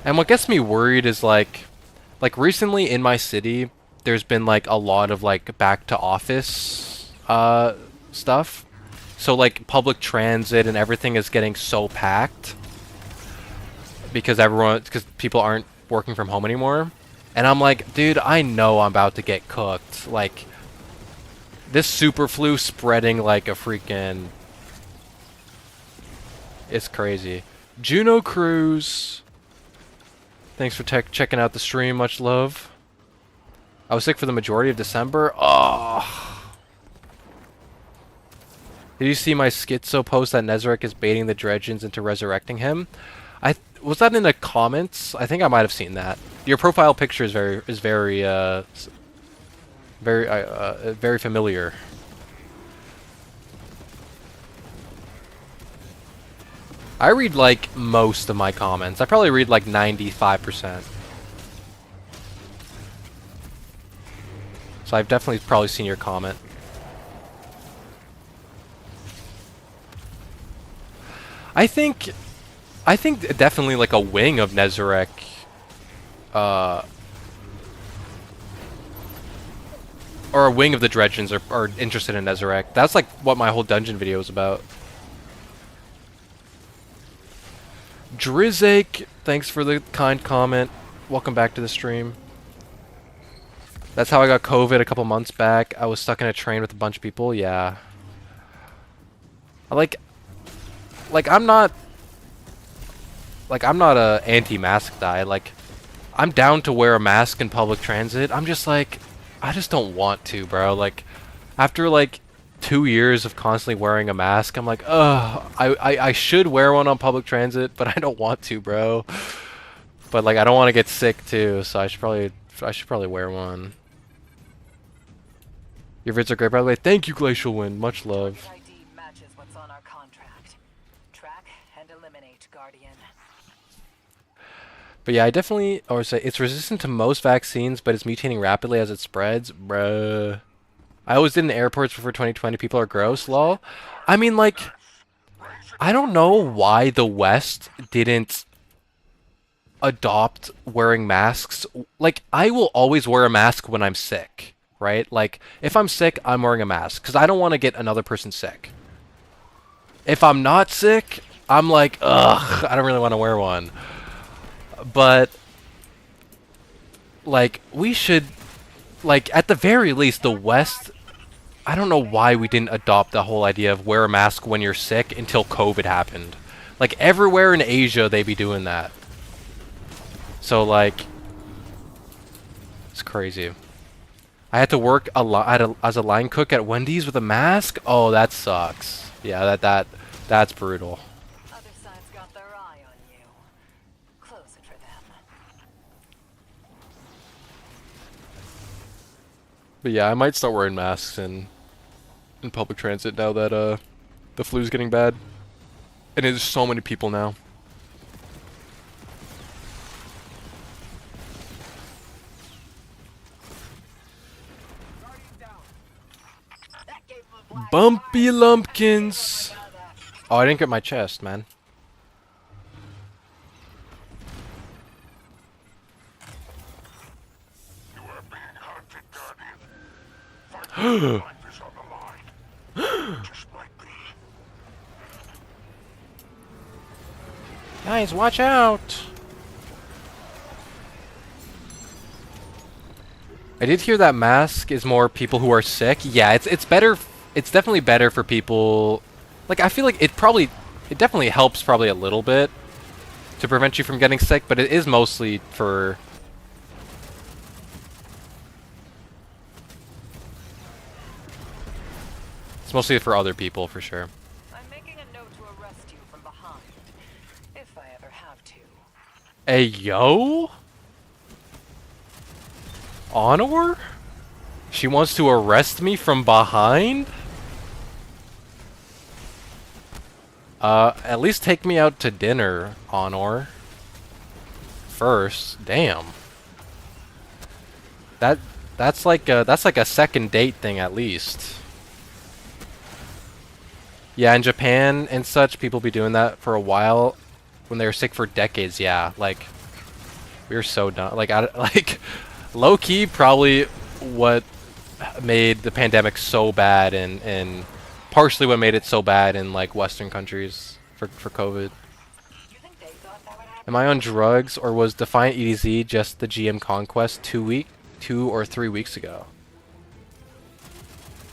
And what gets me worried is like recently in my city, there's been like a lot of like back to office stuff. So like public transit and everything is getting so packed because people aren't working from home anymore. And I'm like, dude, I know I'm about to get cooked. Like this super flu spreading like a freaking... It's crazy. Juno Cruz... Thanks for checking out the stream. Much love. I was sick for the majority of December. Oh. Did you see my schizo post that Nezarek is baiting the Dredgens into resurrecting him? Was that in the comments? I think I might have seen that. Your profile picture is very familiar. I read like most of my comments. I probably read like 95%. So I've definitely probably seen your comment. I think definitely like a wing of Nezarec, uh, or a wing of the Dredgens are interested in Nezarec. That's like what my whole dungeon video is about. Drizake, thanks for the kind comment. Welcome back to the stream. That's how I got COVID a couple months back. I was stuck in a train with a bunch of people. Yeah. Like I'm not a anti-mask guy. Like, I'm down to wear a mask in public transit. I'm just like, I just don't want to, bro. Like, after like 2 years of constantly wearing a mask, I'm like, ugh, I should wear one on public transit, but I don't want to, bro. But like, I don't want to get sick too, so I should probably wear one. Your vids are great, by the way. Thank you, Glacial Wind. Much love. But yeah, I definitely, or say, it's resistant to most vaccines, but it's mutating rapidly as it spreads. Bruh. I always did in airports before 2020. People are gross, lol. I mean, like, I don't know why the West didn't adopt wearing masks. Like, I will always wear a mask when I'm sick, right? Like, if I'm sick, I'm wearing a mask, because I don't want to get another person sick. If I'm not sick, I'm like, ugh, I don't really want to wear one. But, like, we should, like, at the very least, the West, I don't know why we didn't adopt the whole idea of wear a mask when you're sick until COVID happened. Like, everywhere in Asia, they be doing that. So, like, it's crazy. I had to work as a line cook at Wendy's with a mask? Oh, that sucks. Yeah, that's brutal. But yeah, I might start wearing masks in public transit now that the flu's getting bad. And there's so many people now. Bumpy lumpkins. Oh, I didn't get my chest, man. Guys, watch out! I did hear that mask is more people who are sick. Yeah, it's better. It's definitely better for people. Like, I feel like it definitely helps probably a little bit to prevent you from getting sick, but it is mostly for. It's mostly for other people, for sure. I'm making a note to arrest you from behind, if I ever have to. Hey, yo? Honor? She wants to arrest me from behind? At least take me out to dinner, Honor. First. Damn. That's like a second date thing at least. Yeah, in Japan and such, people be doing that for a while when they were sick for decades. Yeah, like we were so done. Like like low key, probably what made the pandemic so bad, and partially what made it so bad in like Western countries for COVID. Am I on drugs, or was Defiant EDZ just the GM Conquest 2 or 3 weeks ago?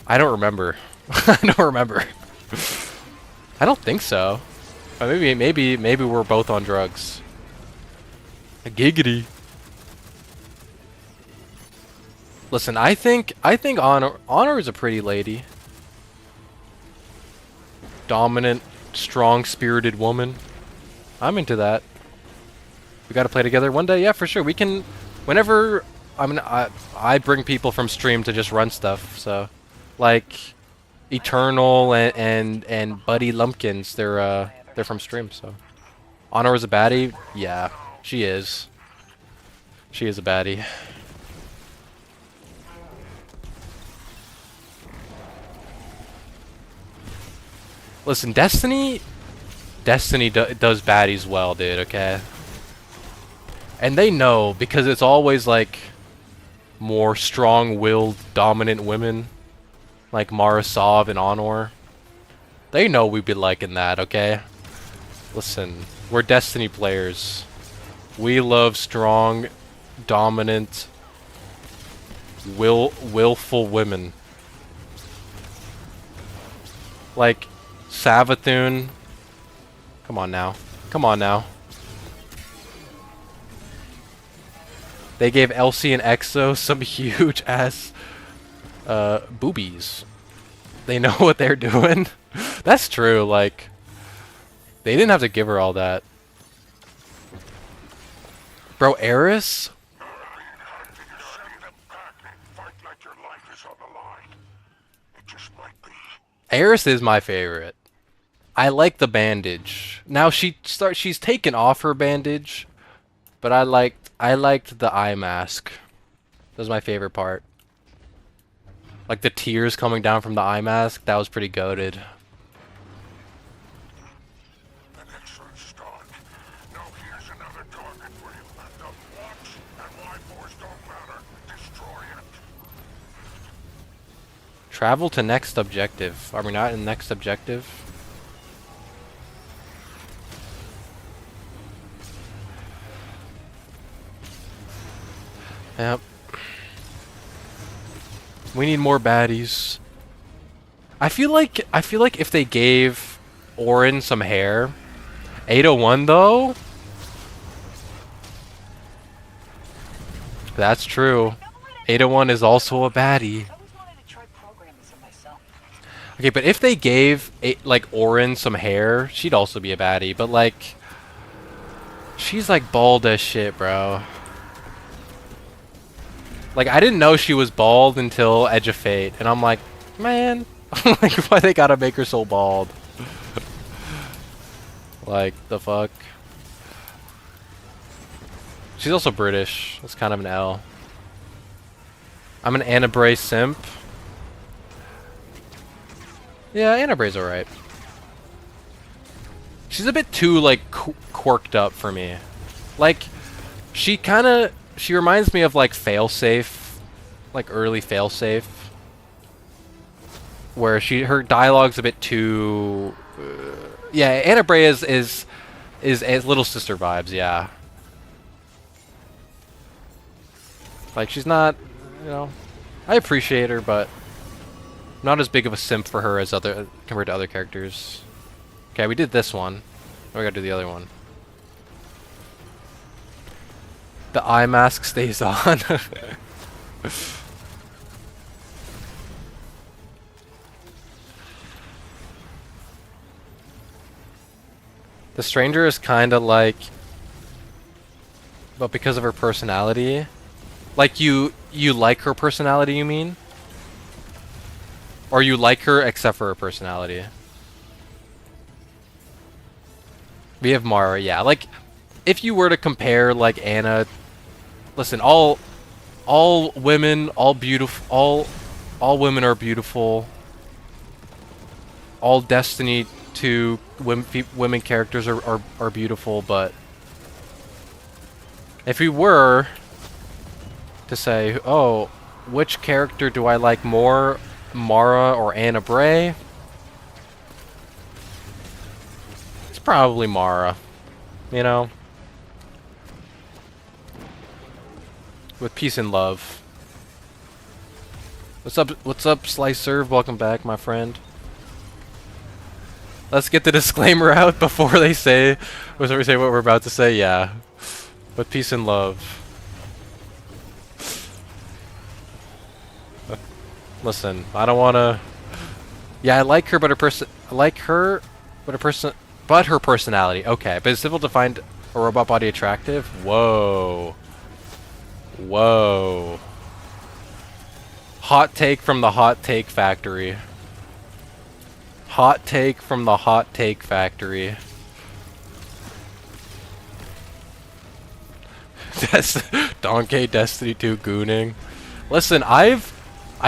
I don't remember. I don't remember. I don't think so. Maybe we're both on drugs. A giggity. Listen, I think Honor is a pretty lady. Dominant, strong-spirited woman. I'm into that. We gotta play together one day. Yeah, for sure. We can. Whenever I bring people from stream to just run stuff. So, like. Eternal and Buddy Lumpkins, they're They're from stream, so. Honor is a baddie? Yeah, she is. She is a baddie. Listen, Destiny does baddies well, dude, okay? And they know, because it's always like more strong-willed, dominant women, like Mara Sov and Honor. They know we'd be liking that, okay? Listen, we're Destiny players. We love strong, dominant, willful women. Like Savathun. Come on now. Come on now. They gave Elsie and Exo some huge ass boobies. They know what they're doing. That's true, like they didn't have to give her all that. Bro, Eris? Eris is my favorite. I like the bandage. Now she's taken off her bandage, but I liked the eye mask. That was my favorite part. Like the tears coming down from the eye mask, that was pretty goated. An excellent start. Now here's another target for you. The blocks and life force don't matter. Destroy it. Travel to next objective. Are we not in next objective? Yep. We need more baddies. I feel like if they gave Orin some hair, 801 though. That's true. 801 is also a baddie. Okay, but if they gave like Orin some hair, she'd also be a baddie. But like, she's like bald as shit, bro. Like, I didn't know she was bald until Edge of Fate, and I'm like, man, like, why they gotta make her so bald? Like, the fuck? She's also British. That's kind of an L. I'm an Anna Bray simp. Yeah, Anna Bray's alright. She's a bit too, like, quirked up for me. Like, she reminds me of, like, Failsafe. Like, early Failsafe. Where her dialogue's a bit too... yeah, Anna Bray is Little Sister vibes, yeah. Like, she's not, you know... I appreciate her, but... I'm not as big of a simp for her as compared to other characters. Okay, we did this one. Now we gotta do the other one. The eye mask stays on. The stranger is kind of like, but because of her personality, like you like her personality, you mean? Or you like her except for her personality? We have Mara, yeah. Like, if you were to compare, like, Anna... Listen, all women, all beautiful... All women are beautiful. All Destiny 2 women characters are beautiful, but... If we were to say, oh, which character do I like more, Mara or Anna Bray? It's probably Mara, you know? With peace and love. What's up, Slice Serve? Welcome back, my friend. Let's get the disclaimer out before they say what we're about to say. Yeah. With peace and love. Listen, I don't wanna... Yeah, I like her, but her personality. Okay, but it's difficult to find a robot body attractive? Whoa. Whoa. Hot take from the hot take factory. Hot take from the hot take factory. Donkey Destiny 2 gooning. Listen, I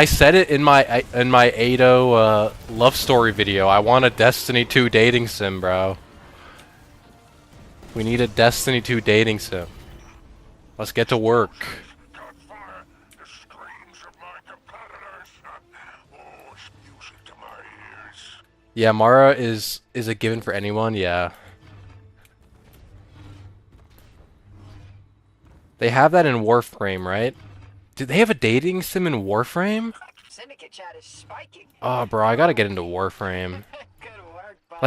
said it in my Ado love story video. I want a Destiny 2 dating sim, bro. We need a Destiny 2 dating sim. Let's get to work. Got fire. The screams of my competitors. Oh, it's music to my ears. Yeah, Mara is a given for anyone. Yeah. They have that in Warframe, right? Do they have a dating sim in Warframe? Syndicate chat is spiking. Oh, bro, I gotta get into Warframe. Good work, buddy.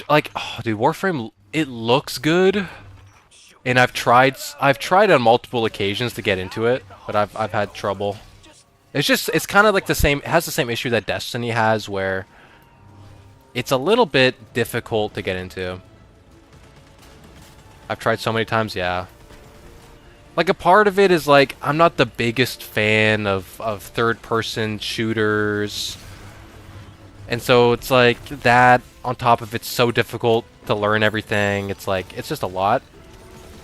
Like oh, dude, Warframe, it looks good, and I've tried on multiple occasions to get into it, but I've had trouble. It's kind of like the same. It has the same issue that Destiny has, where it's a little bit difficult to get into. I've tried so many times, yeah. Like, a part of it is, like, I'm not the biggest fan of third-person shooters. And so it's like, that, on top of it's so difficult to learn everything, it's like, it's just a lot.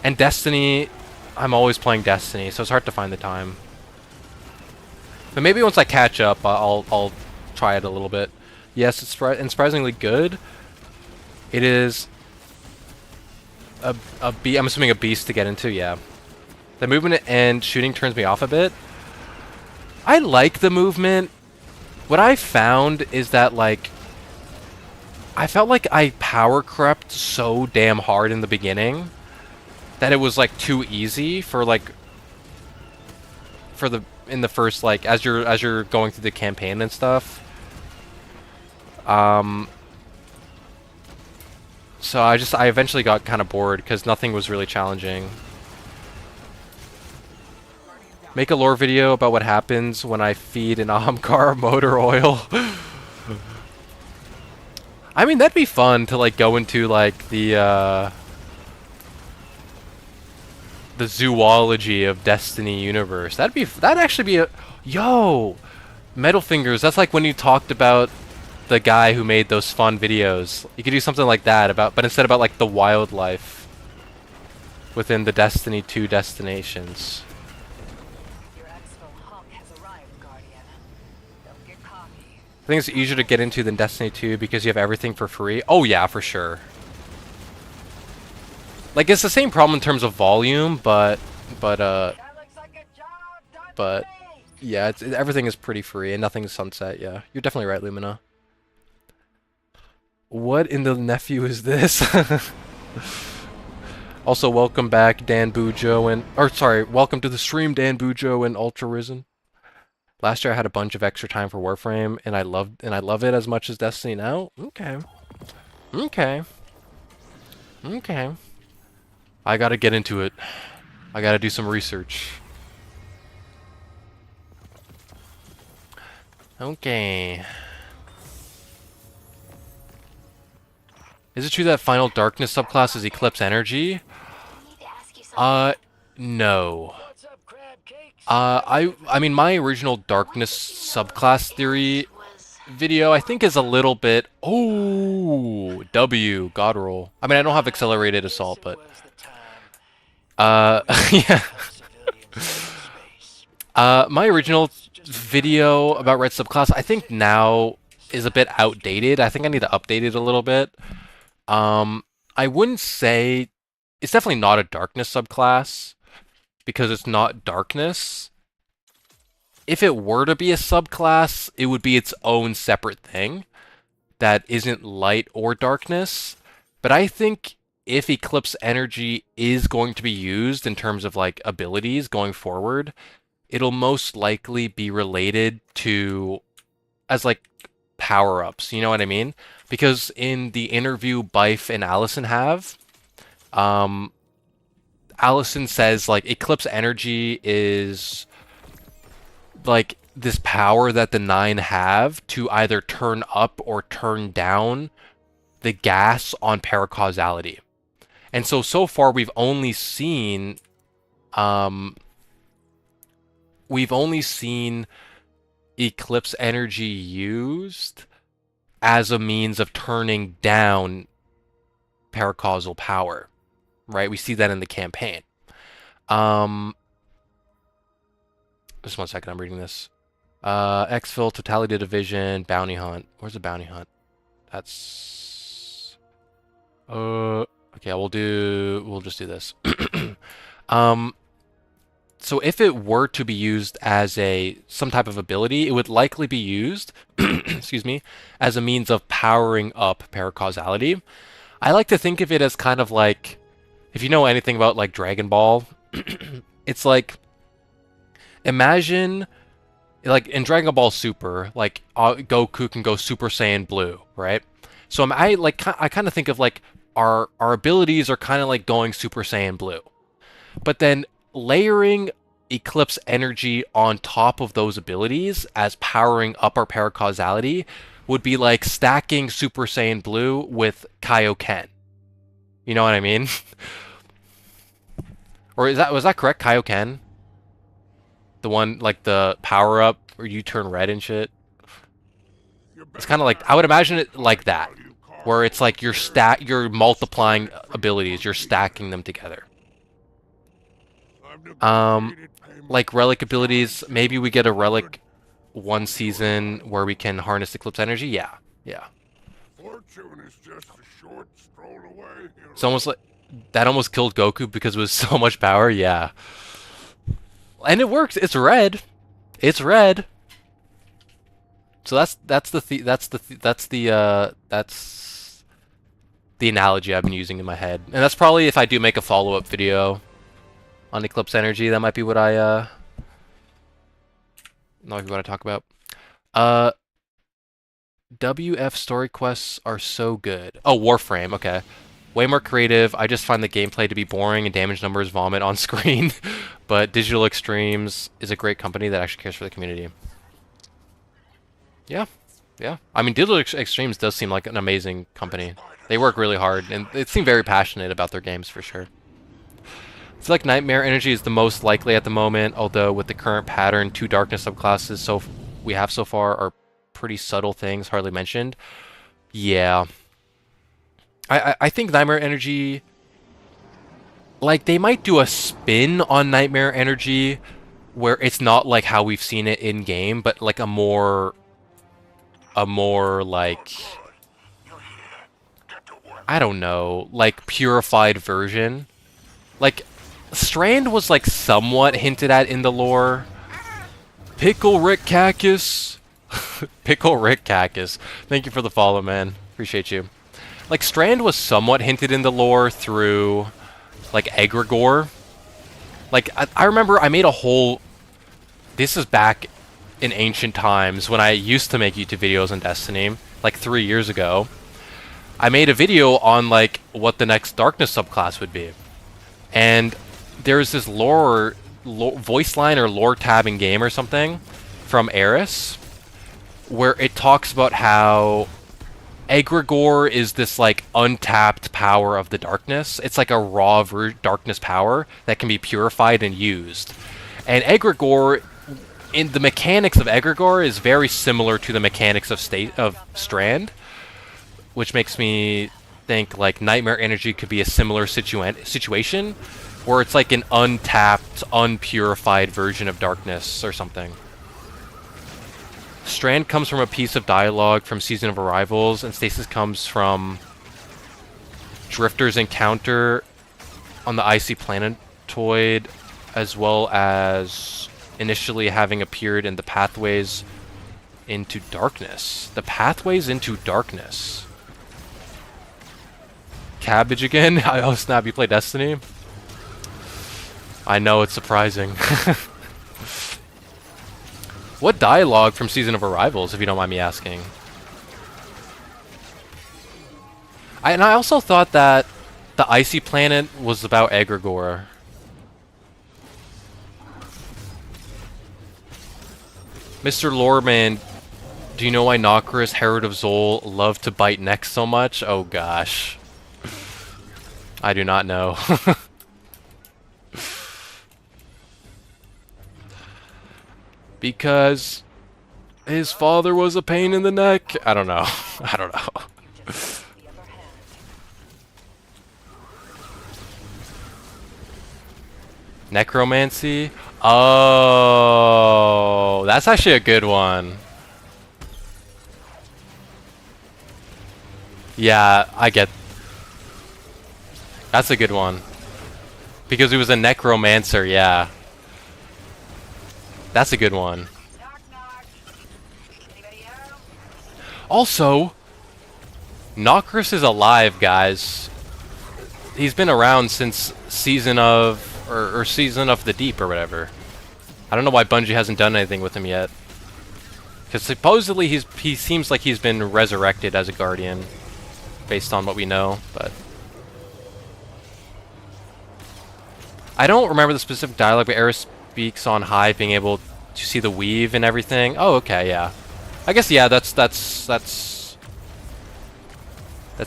And Destiny, I'm always playing Destiny, so it's hard to find the time. But maybe once I catch up, I'll try it a little bit. Yes, it's surprisingly good. It is I'm assuming a beast to get into, yeah. The movement and shooting turns me off a bit. I like the movement. What I found is that, like, I felt like I power crept so damn hard in the beginning that it was, like, too easy for, like, in the first, like, as you're going through the campaign and stuff. So I eventually got kind of bored because nothing was really challenging. Make a lore video about what happens when I feed an Ahamkar motor oil. I mean, that'd be fun to, like, go into, like, the zoology of Destiny universe. That'd actually be a... Yo! Metal Fingers, that's like when you talked about the guy who made those fun videos. You could do something like that, but instead about, like, the wildlife within the Destiny 2 destinations. I think it's easier to get into than Destiny 2 because you have everything for free. Oh yeah, for sure. Like, it's the same problem in terms of volume, but yeah, everything is pretty free and nothing's sunset. Yeah, you're definitely right, Lumina. What in the nephew is this? Also, welcome back, Dan Bujo welcome to the stream, Dan Bujo and Ultra Risen. Last year I had a bunch of extra time for Warframe, and I love it as much as Destiny now. Okay. Okay. Okay. I gotta get into it. I gotta do some research. Okay. Is it true that Final Darkness subclass is Eclipse Energy? No. I mean, my original Darkness subclass theory video, I think, is a little bit... Oh! W, God roll. I mean, I don't have Accelerated Assault, but... yeah. My original video about Red subclass, I think now is a bit outdated. I think I need to update it a little bit. I wouldn't say... It's definitely not a Darkness subclass, because it's not Darkness. If it were to be a subclass, it would be its own separate thing that isn't Light or Darkness. But I think if Eclipse Energy is going to be used in terms of, like, abilities going forward, it'll most likely be related to as, like, power-ups, you know what I mean? Because in the interview Bife and Allison have, Allison says, like, Eclipse Energy is, like, this power that the 9 have to either turn up or turn down the gas on paracausality. And so far we've only seen Eclipse Energy used as a means of turning down paracausal power, right? We see that in the campaign. Um, just 1 second, I'm reading this. Exfil, Totality Division, Bounty Hunt. Where's the Bounty Hunt? That's... Okay, we'll just do this. Um, so if it were to be used as some type of ability, it would likely be used, excuse me, as a means of powering up paracausality. I like to think of it as kind of like, if you know anything about like Dragon Ball, it's like, imagine like in Dragon Ball Super, like Goku can go Super Saiyan Blue, right? So I kind of think of like our abilities are kind of like going Super Saiyan Blue. But then layering Eclipse energy on top of those abilities as powering up our paracausality would be like stacking Super Saiyan Blue with Kaioken. You know what I mean? Or was that correct? Kaioken? The one like the power up where you turn red and shit? It's kind of like, I would imagine it like that, where it's like you're multiplying abilities, you're stacking them together. Like relic abilities, maybe we get a relic one season where we can harness Eclipse energy. Yeah, yeah. Fortune is just a short stroll away. It's almost like that almost killed Goku because it was so much power. Yeah, and it works. It's red. It's red. So that's the analogy I've been using in my head, and that's probably if I do make a follow-up video on Eclipse energy, that might be what I know if you want to talk about. WF story quests are so good. Oh, Warframe, okay. Way more creative. I just find the gameplay to be boring and damage numbers vomit on screen. But Digital Extremes is a great company that actually cares for the community. Yeah, yeah. I mean, Digital Extremes does seem like an amazing company. They work really hard, and they seem very passionate about their games for sure. I feel like Nightmare Energy is the most likely at the moment, although with the current pattern, 2 Darkness subclasses we have so far are pretty subtle things, hardly mentioned. Yeah. I think Nightmare Energy, like, they might do a spin on Nightmare Energy where it's not like how we've seen it in-game, but like a more like, I don't know, like purified version. Like, Strand was like somewhat hinted at in the lore. Pickle Rick Cactus. Pickle Rick Cactus. Thank you for the follow, man. Appreciate you. Like, Strand was somewhat hinted in the lore through, like, Egregore. Like, I remember I made a whole... This is back in ancient times when I used to make YouTube videos on Destiny, like 3 years ago. I made a video on, like, what the next Darkness subclass would be. And there's this voice line or lore tab in game or something from Eris, where it talks about how Egregore is this like untapped power of the darkness. It's like a raw darkness power that can be purified and used. And Egregore, in the mechanics of Egregore, is very similar to the mechanics of Strand, which makes me think like Nightmare Energy could be a similar situation where it's like an untapped, unpurified version of darkness or something. Strand comes from a piece of dialogue from Season of Arrivals, and Stasis comes from Drifter's encounter on the icy planetoid, as well as initially having appeared in the Pathways into Darkness. The Pathways into Darkness. Cabbage again? Oh snap, you play Destiny? I know, it's surprising. What dialogue from Season of Arrivals, if you don't mind me asking? And I also thought that the icy planet was about Egregore. Mr. Loreman, do you know why Nokris, Herald of Zol, love to bite necks so much? Oh gosh. I do not know. Because his father was a pain in the neck? I don't know. I don't know. Necromancy? Oh, that's actually a good one. Yeah, I get. That's a good one. Because he was a necromancer, yeah. That's a good one. Knock, knock. Anybody home? Also, Nokris is alive, guys. He's been around since Season of... or Season of the Deep or whatever. I don't know why Bungie hasn't done anything with him yet. Because supposedly he seems like he's been resurrected as a guardian. Based on what we know, but... I don't remember the specific dialogue, but Eris speaks on high, being able to see the weave and everything. Oh, okay, yeah. I guess, yeah, that's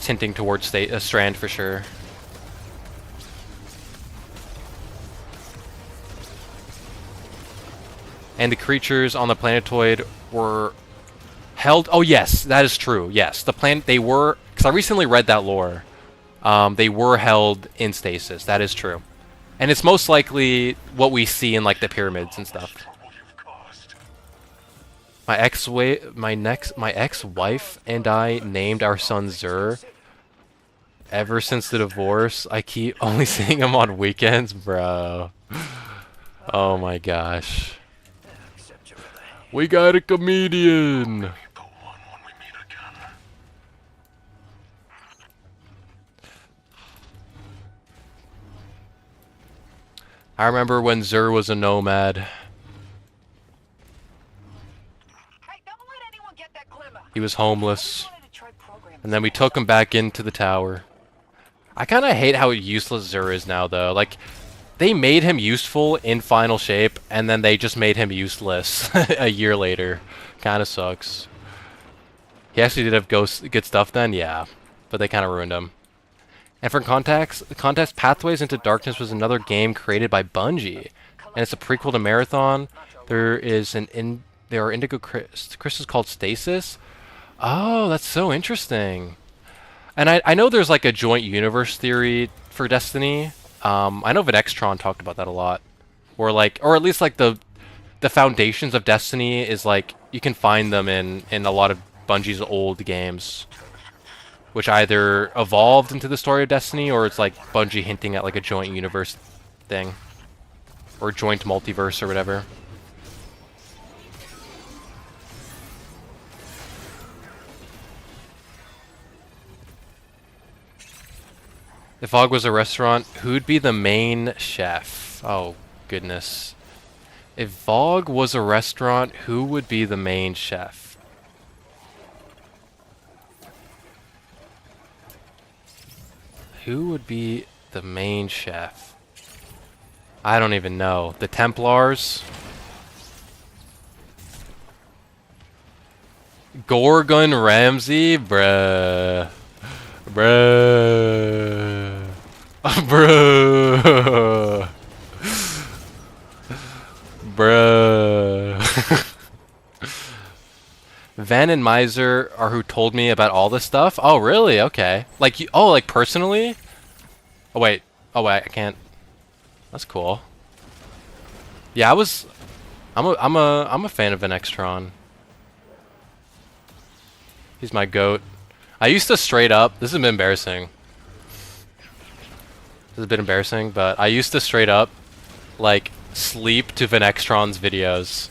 hinting towards a Strand for sure. And the creatures on the planetoid were held... Oh, yes, that is true, yes. The planet, they were... Because I recently read that lore. They were held in stasis, that is true. And it's most likely what we see in, like, the pyramids and stuff. My ex-wife and I named our son Zur. Ever since the divorce, I keep only seeing him on weekends, bro. Oh my gosh. We got a comedian. I remember when Zur was a nomad. Hey, don't let anyone get that glimmer. He was homeless. I wanted to try programming And then we took him back into the tower. I kind of hate how useless Zur is now, though. Like, they made him useful in Final Shape, and then they just made him useless a year later. Kind of sucks. He actually did have good stuff then, yeah. But they kind of ruined him. And for context, Pathways into Darkness was another game created by Bungie, and it's a prequel to Marathon. There are indigo crystals called Stasis. Oh, that's so interesting. And I know there's like a joint universe theory for Destiny. I know Venextron talked about that a lot, or at least like the foundations of Destiny is like you can find them in a lot of Bungie's old games. Which either evolved into the story of Destiny, or it's like Bungie hinting at like a joint universe thing. Or joint multiverse or whatever. If VOG was a restaurant, who'd be the main chef? Oh, goodness. If VOG was a restaurant, who would be the main chef? Who would be the main chef? I don't even know. The Templars? Gorgon Ramsay? Bruh. Bruh. Bruh. Bruh. Van and Miser are who told me about all this stuff. Oh, really? Okay. Like you, oh, like personally? Oh wait. Oh wait, I can't. That's cool. Yeah, I'm a fan of Venextron. He's my goat. I used to straight up. This has been embarrassing. This has been embarrassing, but I used to straight up like sleep to Venextron's videos.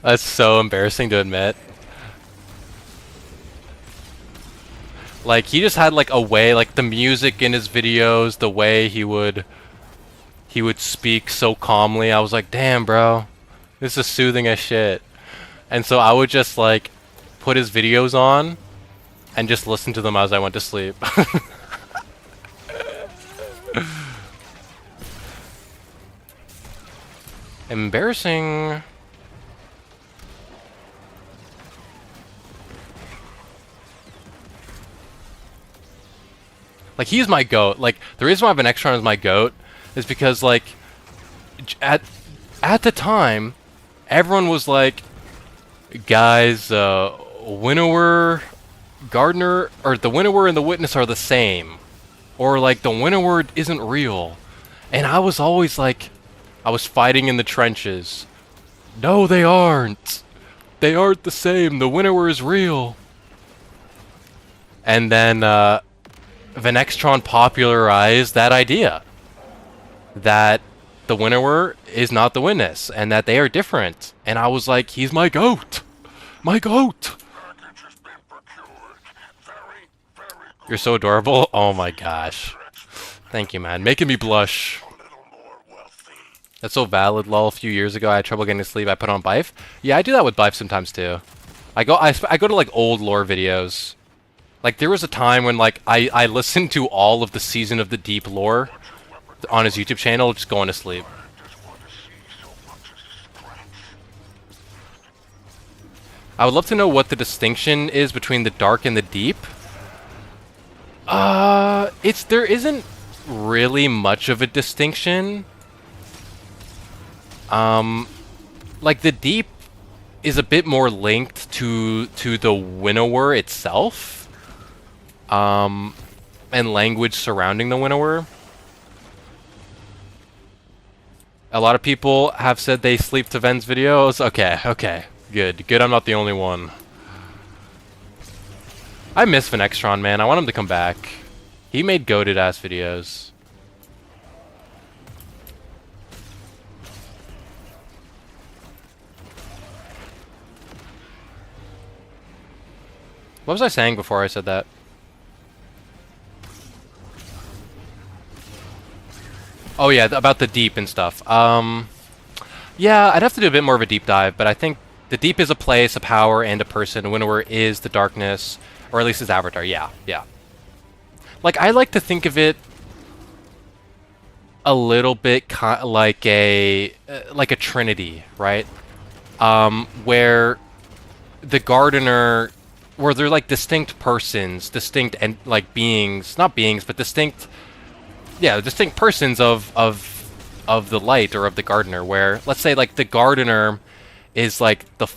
That's so embarrassing to admit. Like, he just had like a way, like the music in his videos, the way he would speak so calmly. I was like, damn, bro, this is soothing as shit. And so I would just like put his videos on and just listen to them as I went to sleep. Embarrassing. Like, he's my goat. Like, the reason why Venextron is my goat is because, like, at the time, everyone was like, guys, Winnower, Gardener, or the Winnower and the Witness are the same. or like the Winnower isn't real. And I was always like, I was fighting in the trenches. No, they aren't. They aren't the same. The Winnower is real. And then Venextron popularized that idea that the Winnower is not the Witness and that they are different. And I was like, he's my goat. My goat. Package has been procured. Very, very good. You're so adorable. Oh my gosh. Thank you, man. Making me blush. A little more wealthy. That's so valid, lol. A few years ago, I had trouble getting to sleep. I put on Bife. Yeah, I do that with Bife sometimes too. I go to like old lore videos. Like there was a time when like I listened to all of the Season of the Deep lore on his YouTube channel, just going to sleep. Just want to see so much as a scratch. I would love to know what the distinction is between the dark and the deep. There isn't really much of a distinction. Like the deep is a bit more linked to the Winnower itself. And language surrounding the Winnower. A lot of people have said they sleep to Ven's videos. Okay, okay. Good. Good, I'm not the only one. I miss Venextron, man. I want him to come back. He made goated ass videos. What was I saying before I said that? Oh yeah, about the deep and stuff. Yeah, I'd have to do a bit more of a deep dive, but I think the deep is a place, a power, and a person. Winnower is the darkness, or at least his avatar. Yeah, yeah. Like I like to think of it a little bit like a trinity, right? Where the gardener, where they're like distinct persons, distinct and like beings, not beings, but distinct. Yeah, distinct persons of the light or of the gardener. Where let's say like the gardener is like the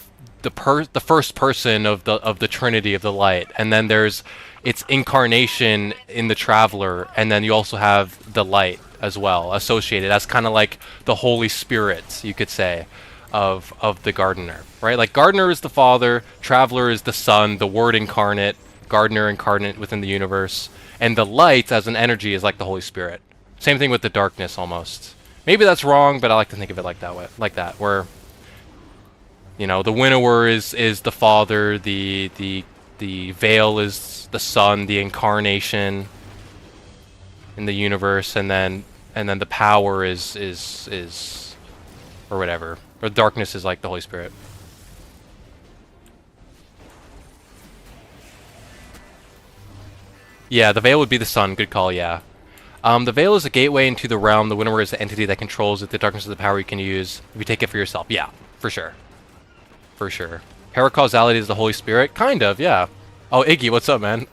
first person of the trinity of the light, and then there's its incarnation in the traveler, and then you also have the light as well associated. That's kind of like the Holy Spirit, you could say, of the gardener, right? Like gardener is the father, traveler is the son, the word incarnate, gardener incarnate within the universe. And the light as an energy is like the Holy Spirit. Same thing with the darkness almost. Maybe that's wrong, but I like to think of it like that way, like that, where you know, the Winnower is the father, the veil is the son, the incarnation in the universe, and then the power is or whatever. Or darkness is like the Holy Spirit. Yeah, the veil would be the sun. Good call, yeah. The veil is a gateway into the realm. The Winnower is the entity that controls it. The darkness is the power you can use if you take it for yourself. Yeah, for sure. For sure. Paracausality is the Holy Spirit? Kind of, yeah. Oh, Iggy, what's up, man?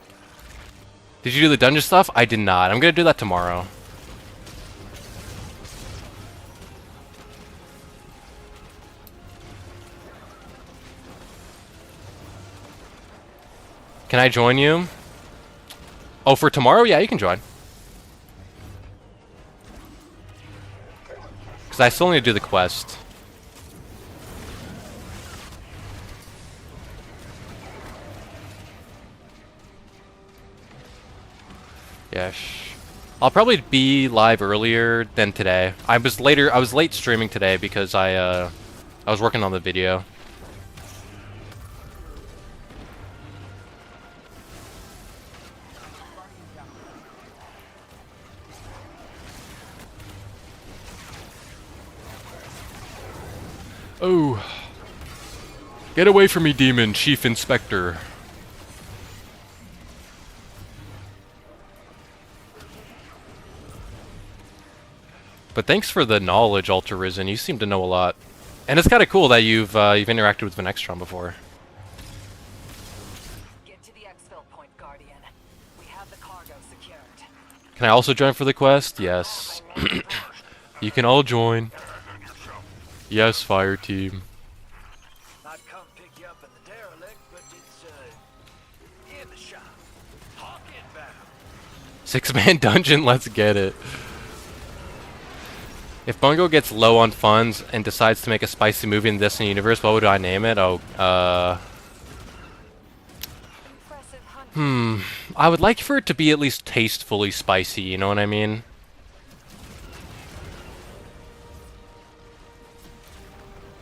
Did you do the dungeon stuff? I did not. I'm gonna do that tomorrow. Can I join you? Oh, for tomorrow? Yeah, you can join. Because I still need to do the quest. Yeah, I'll probably be live earlier than today. I was late streaming today because I was working on the video. Oh. Get away from me, demon, Chief Inspector. But thanks for the knowledge, Ultra Risen. You seem to know a lot. And it's kind of cool that you've interacted with Venextron before. Get to the exfil point, Guardian. We have the cargo secured. Can I also join for the quest? Yes. You can all join. Yes, fire team. I'd come pick you up in the derelict, but it's in the shop. Hawk inbound. 6-man dungeon, let's get it. If Bungo gets low on funds and decides to make a spicy movie in the Destiny universe, what would I name it? Oh, I would like for it to be at least tastefully spicy, you know what I mean?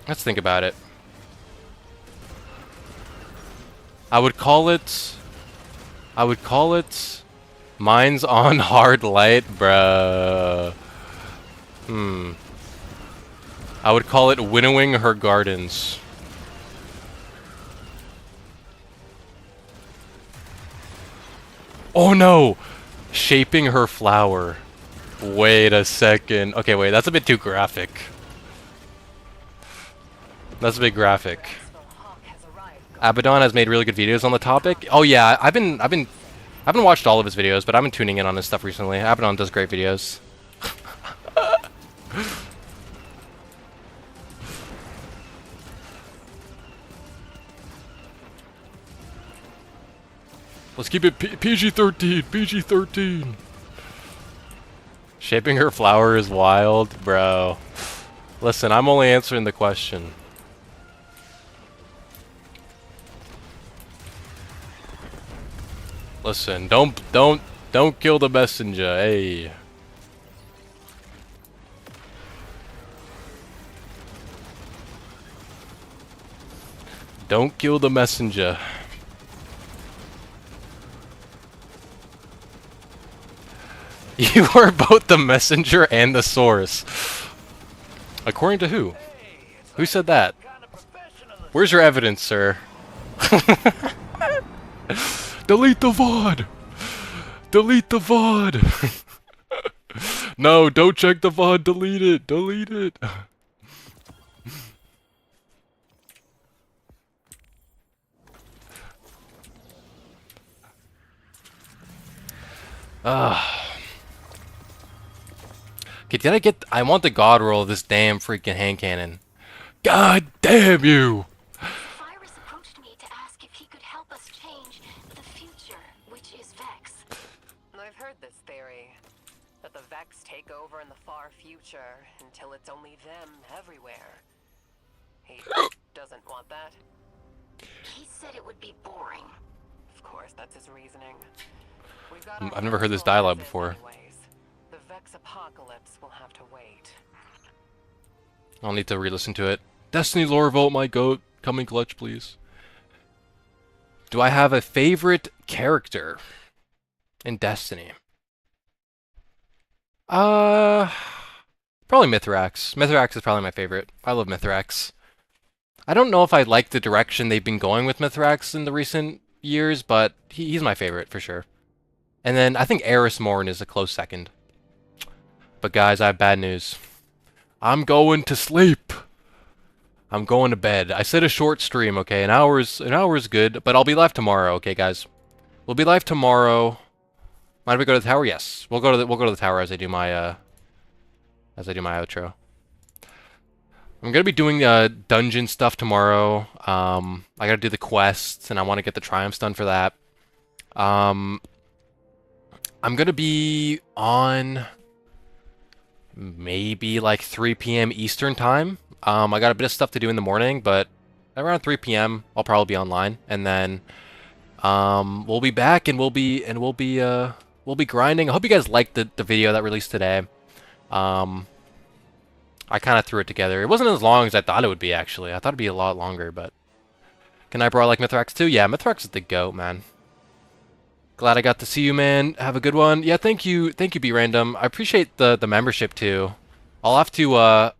Let's think about it. I would call it Mine's on Hard Light, bruh. I would call it Winnowing Her Gardens. Oh no! Shaping Her Flower. Wait a second. Okay, wait, that's a bit too graphic. That's a bit graphic. Abaddon has made really good videos on the topic. Oh yeah, I haven't watched all of his videos, but I've been tuning in on his stuff recently. Abaddon does great videos. Let's keep it PG-13, PG-13. Shaping Her Flower is wild, bro. Listen, I'm only answering the question. Listen, don't kill the messenger, hey. Don't kill the messenger. You are both the messenger and the source. According to who? Who said that? Where's your evidence, sir? Delete the VOD! Delete the VOD! No, don't check the VOD, delete it! Delete it! Okay, I want the god roll of this damn freaking hand cannon. God damn you! Cyrus approached me to ask if he could help us change the future, which is Vex. I've heard this theory, that the Vex take over in the far future until it's only them everywhere. He doesn't want that. He said it would be boring. Of course, that's his reasoning. I've never heard this dialogue before. Anyways. The Vex apocalypse will have to wait. I'll need to re-listen to it. Destiny Lore Vault, my goat. Coming clutch, please. Do I have a favorite character in Destiny? Probably Mithrax. Mithrax is probably my favorite. I love Mithrax. I don't know if I like the direction they've been going with Mithrax in the recent years, but he's my favorite for sure. And then I think Eris Morn is a close second. But guys, I have bad news. I'm going to sleep. I'm going to bed. I said a short stream, okay? An hour is good, but I'll be live tomorrow, okay, guys? We'll be live tomorrow. Might we go to the tower? Yes. We'll go to the tower as I do my outro. I'm gonna be doing dungeon stuff tomorrow. I gotta do the quests, and I want to get the triumphs done for that. I'm gonna be on maybe like 3 p.m. Eastern time. I got a bit of stuff to do in the morning, but around 3 p.m. I'll probably be online, and then we'll be back, and we'll be grinding. I hope you guys liked the video that released today. I kind of threw it together. It wasn't as long as I thought it would be, actually. I thought it'd be a lot longer, but... Can I bro like Mithrax too? Yeah, Mithrax is the GOAT, man. Glad I got to see you, man. Have a good one. Yeah, thank you, B-Random. I appreciate the membership, too. I'll have to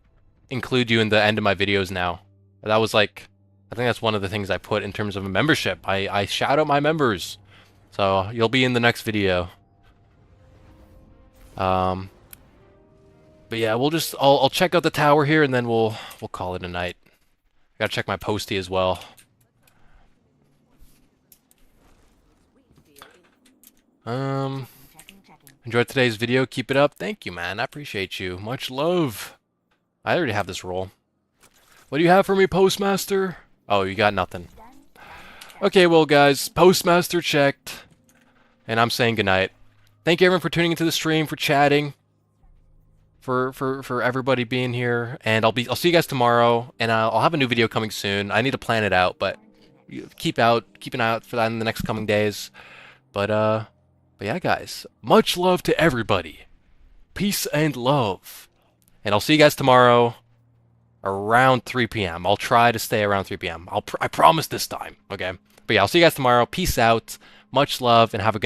include you in the end of my videos now. That was like... I think that's one of the things I put in terms of a membership. I shout out my members. So, you'll be in the next video. But yeah, I'll check out the tower here, and then we'll call it a night. Gotta check my postie as well. Enjoyed today's video. Keep it up. Thank you, man. I appreciate you. Much love. I already have this roll. What do you have for me, Postmaster? Oh, you got nothing. Okay, well, guys, Postmaster checked, and I'm saying goodnight. thank you everyone for tuning into the stream, for chatting, for everybody being here, and I'll see you guys tomorrow, and I'll have a new video coming soon. I need to plan it out, but keep an eye out for that in the next coming days. But yeah, guys, much love to everybody. Peace and love. And I'll see you guys tomorrow around 3 p.m. I'll try to stay around 3 p.m. I promise this time, okay? But yeah, I'll see you guys tomorrow. Peace out. Much love, and have a good